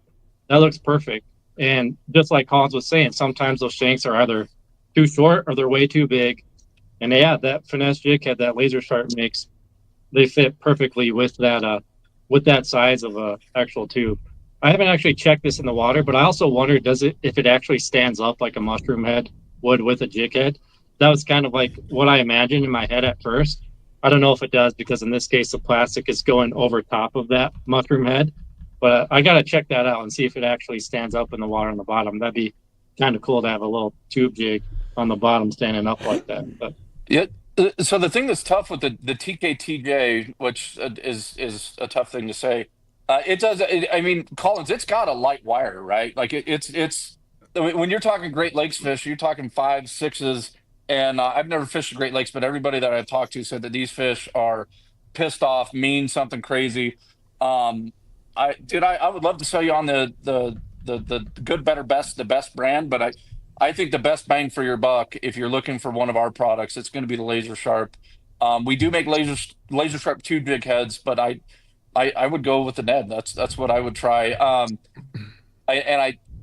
E: that looks perfect. And just like Collins was saying, sometimes those shanks are either too short or they're way too big. And yeah, that finesse jig head, that laser sharp mix, they fit perfectly with that size of a actual tube. I haven't actually checked this in the water, but I also wonder if it actually stands up like a mushroom head would with a jig head. That was kind of like what I imagined in my head at first. I don't know if it does because in this case the plastic is going over top of that mushroom head. But I gotta check that out and see if it actually stands up in the water on the bottom. That'd be kind of cool to have a little tube jig on the bottom standing up like that. But
B: Yeah. So the thing that's tough with the TKTJ, which is a tough thing to say, it does. I mean, Collins, it's got a light wire, right? Like it's when you're talking Great Lakes fish, you're talking 5, 6s. And I've never fished the Great Lakes, but everybody that I've talked to said that these fish are pissed off, mean something crazy. I would love to sell you on the good, better, best, the best brand, but I think the best bang for your buck, if you're looking for one of our products, it's going to be the Laser Sharp. We do make laser sharp tube jig heads, but I would go with the Ned. That's what I would try.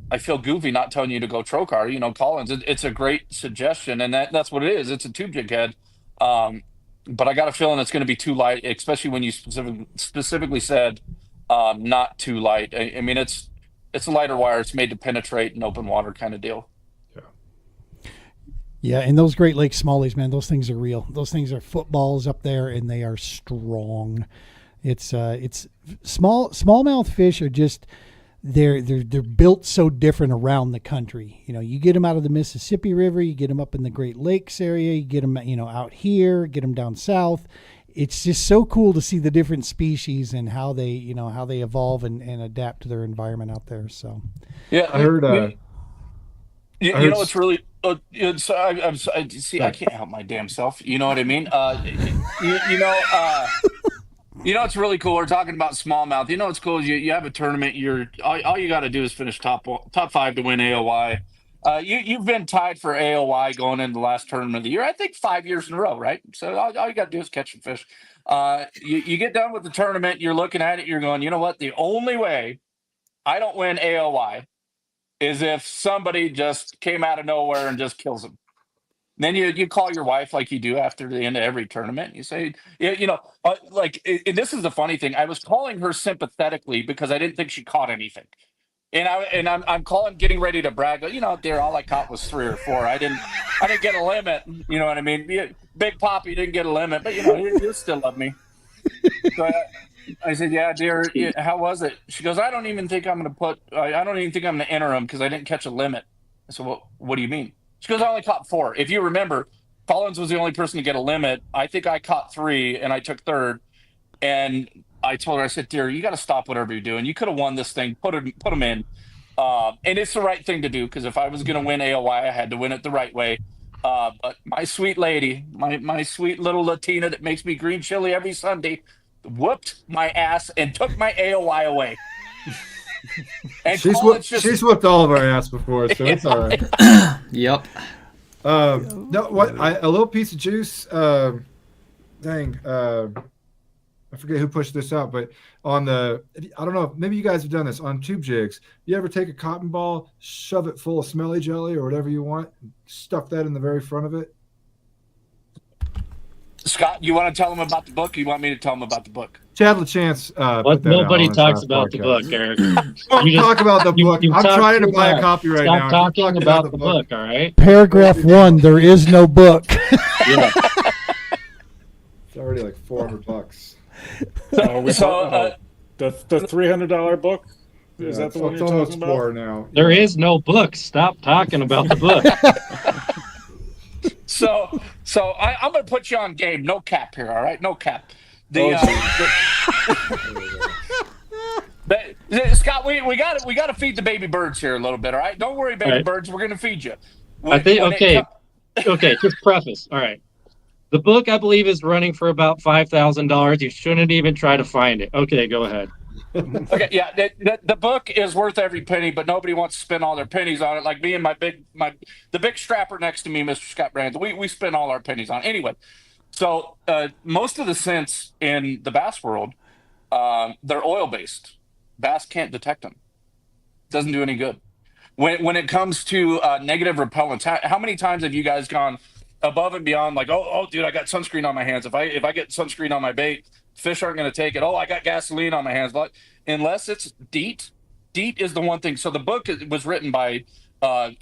B: I feel goofy not telling you to go Trocar. Collins, it's a great suggestion, and that's what it is. It's a tube jig head. But I got a feeling it's going to be too light, especially when you specifically said not too light. I mean, it's a lighter wire. It's made to penetrate in open water kind of deal.
A: Yeah, and those Great Lakes smallies, man, those things are real. Those things are footballs up there, and they are strong. It's smallmouth fish are just they're built so different around the country. You get them out of the Mississippi River, you get them up in the Great Lakes area, you get them out here, get them down south. It's just so cool to see the different species and how they evolve and adapt to their environment out there. So
B: Yeah,
C: I heard.
B: it's really. So I see. I can't help my damn self. You know what I mean? It's really cool. We're talking about smallmouth. It's cool. You have a tournament. All you got to do is finish top 5 to win AOY. You've been tied for AOY going into the last tournament of the year. I think 5 years in a row, right? So all you got to do is catch some fish. You get done with the tournament. You're looking at it. You're going, you know what? The only way I don't win AOY is if somebody just came out of nowhere and just kills them. Then you call your wife like you do after the end of every tournament. You say, and this is the funny thing. I was calling her sympathetically because I didn't think she caught anything. And I'm calling, getting ready to brag. Dear, all I caught was 3 or 4. I didn't get a limit. You know what I mean? Big Poppy didn't get a limit, but you still love me. So I said, yeah, dear, how was it? She goes, I don't even think I'm going to enter them because I didn't catch a limit. I said, well, what do you mean? She goes, I only caught 4. If you remember, Collins was the only person to get a limit. I think I caught 3 and I took 3rd. And I told her, I said, dear, you got to stop whatever you're doing. You could have won this thing, put them in. And it's the right thing to do because if I was going to win AOY, I had to win it the right way. But my sweet lady, my sweet little Latina that makes me green chili every Sunday, whooped my ass and took my AOY away. And
C: She's whooped all of our ass before, so it's all right.
D: Yep.
C: No, a little piece of juice. I forget who pushed this out, but on the, I don't know, maybe you guys have done this on tube jigs. You ever take a cotton ball, shove it full of smelly jelly or whatever you want, stuff that in the very front of it?
B: Scott, you want to tell them about the book? Or you want me to tell them about the book?
C: Chad LaChance put that
E: Nobody
C: out on his
E: talks
C: last
E: about the
C: podcast.
E: book, Eric.
C: Don't talk about the book. I'm trying to buy a copy right now.
E: Stop
C: Keep
E: talking about the book, all right?
A: Paragraph 1, there is no book.
E: Yeah.
C: It's already like $400.
F: The $300 book? Is that the one
C: it's
F: you're
C: almost
F: talking about?
C: $4 now.
E: There is no book. Stop talking about the book.
B: So I'm going to put you on game. No cap here, all right? No cap. Scott, we got to feed the baby birds here a little bit, all right? Don't worry, baby birds. We're going to feed you.
E: Okay, just preface. All right. The book, I believe, is running for about $5,000. You shouldn't even try to find it. Okay, go ahead.
B: Okay, yeah, the book is worth every penny, but nobody wants to spend all their pennies on it. Like me and the big strapper next to me, Mr. Scott Brands, we spend all our pennies on it. Anyway, so most of the scents in the bass world, they're oil-based. Bass can't detect them. Doesn't do any good. When it comes to negative repellents, how many times have you guys gone above and beyond, like, oh, dude, I got sunscreen on my hands. If I get sunscreen on my bait, fish aren't going to take it. Oh, I got gasoline on my hands. But unless it's DEET is the one thing. So the book was written by a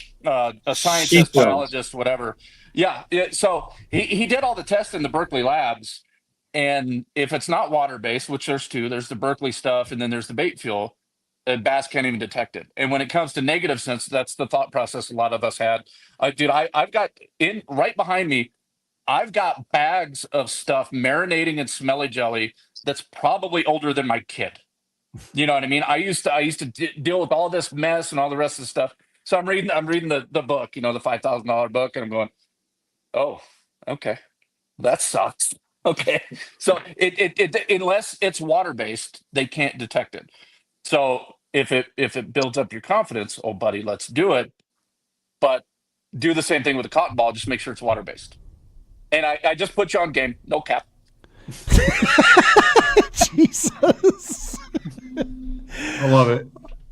B: scientist, biologist, whatever. Yeah. So he did all the tests in the Berkeley labs. And if it's not water-based, which there's two, there's the Berkeley stuff, and then there's the bait fuel, bass can't even detect it. And when it comes to negative sense, that's the thought process a lot of us had. Dude, I've got right behind me, I've got bags of stuff marinating in smelly jelly that's probably older than my kid. You know what I mean? I used to deal with all this mess and all the rest of the stuff. So I'm reading the book, the $5,000 book, and I'm going, oh, okay, that sucks. Okay, so it unless it's water based, they can't detect it. So if it builds up your confidence, oh buddy, let's do it. But do the same thing with a cotton ball. Just make sure it's water based. And I just put you on game. No cap.
A: Jesus.
C: I love it.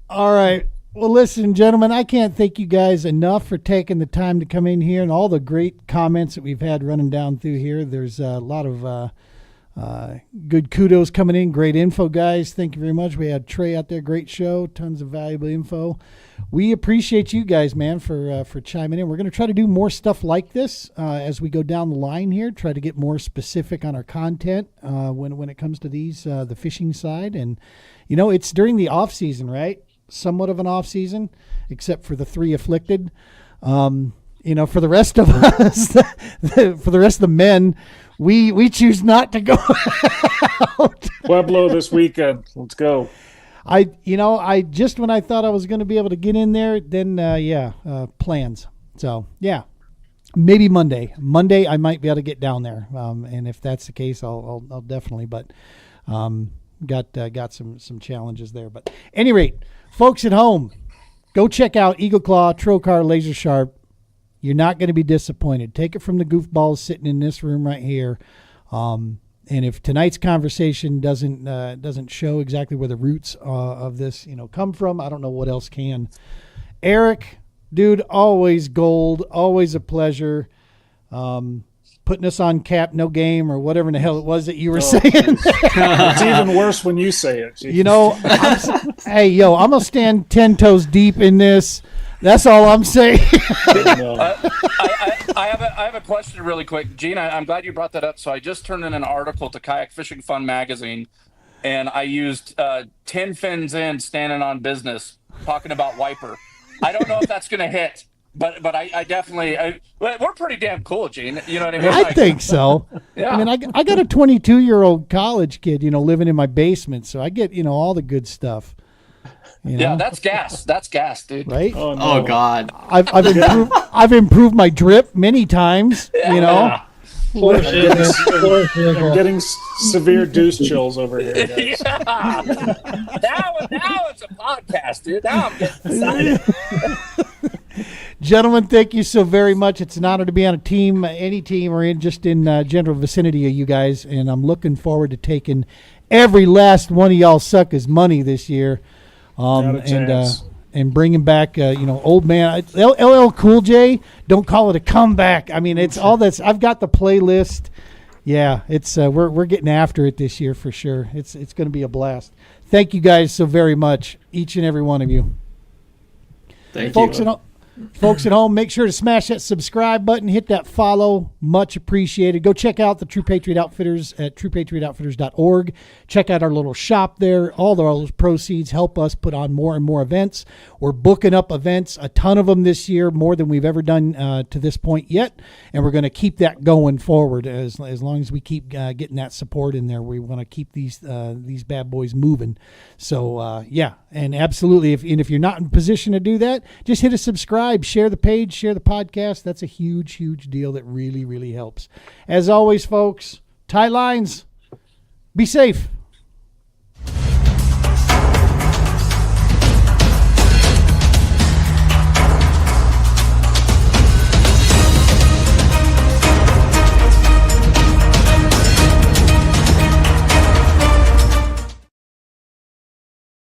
A: All right. Well, listen, gentlemen, I can't thank you guys enough for taking the time to come in here and all the great comments that we've had running down through here. There's a lot of good kudos coming in. Great info, guys. Thank you very much. We had Trey out there. Great show. Tons of valuable info. We appreciate you guys, man, for chiming in. We're going to try to do more stuff like this as we go down the line here. Try to get more specific on our content when it comes to these, the fishing side. And, it's during the off season, right? Somewhat of an off season, except for the 3 afflicted. For the rest of us, for the rest of the men, we choose not to go out.
F: Pueblo this weekend. Let's go.
A: I just when I thought I was going to be able to get in there, then plans. So yeah, maybe Monday. Monday I might be able to get down there. And if that's the case, I'll definitely. But got some challenges there. But at any rate, folks at home, go check out Eagle Claw Trocar Laser Sharp. You're not going to be disappointed. Take it from the goofballs sitting in this room right here. And if tonight's conversation doesn't show exactly where the roots of this come from, I don't know what else can. Eric, dude, always gold, always a pleasure. Putting us on cap, no game, or whatever in the hell it was that you were saying.
F: It's even worse when you say it.
A: Hey, I'm gonna stand 10 toes deep in this. That's all I'm saying.
B: I have a question really quick. Gene, I'm glad you brought that up. So I just turned in an article to Kayak Fishing Fun magazine, and I used 10 fins in standing on business talking about wiper. I don't know if that's going to hit, but I definitely we're pretty damn cool, Gene. You know what I mean?
A: I think so.
B: Yeah.
A: I mean, I got a 22-year-old college kid, living in my basement, so I get all the good stuff.
B: Yeah, that's gas. That's gas, dude.
A: Right?
D: Oh, no. Oh God.
A: I've improved my drip many times.
B: Yeah.
F: I'm getting severe deuce chills over here, guys.
B: Yeah. Now it's a podcast, dude. Now I'm getting excited.
A: Gentlemen, thank you so very much. It's an honor to be on a team, any team, or just in general vicinity of you guys. And I'm looking forward to taking every last one of y'all suckers' money this year.
F: Not a chance.
A: And bringing back, old man. LL Cool J, don't call it a comeback. I mean, it's all that's. I've got the playlist. Yeah, it's we're getting after it this year for sure. It's going to be a blast. Thank you guys so very much, each and every one of you.
D: Thank
A: Folks
D: you.
A: Folks at home, make sure to smash that subscribe button, hit that follow. Much appreciated. Go check out the True Patriot Outfitters at truepatriotoutfitters.org. Check out our little shop there. All those proceeds help us put on more and more events. We're booking up events, a ton of them this year, more than we've ever done to this point yet. And we're going to keep that going forward as long as we keep getting that support in there. We want to keep these bad boys moving. So, yeah, and absolutely. If you're not in position to do that, just hit a subscribe. Share the page, share the podcast. That's a huge, huge deal that really, really helps. As always, folks, tight lines. Be safe.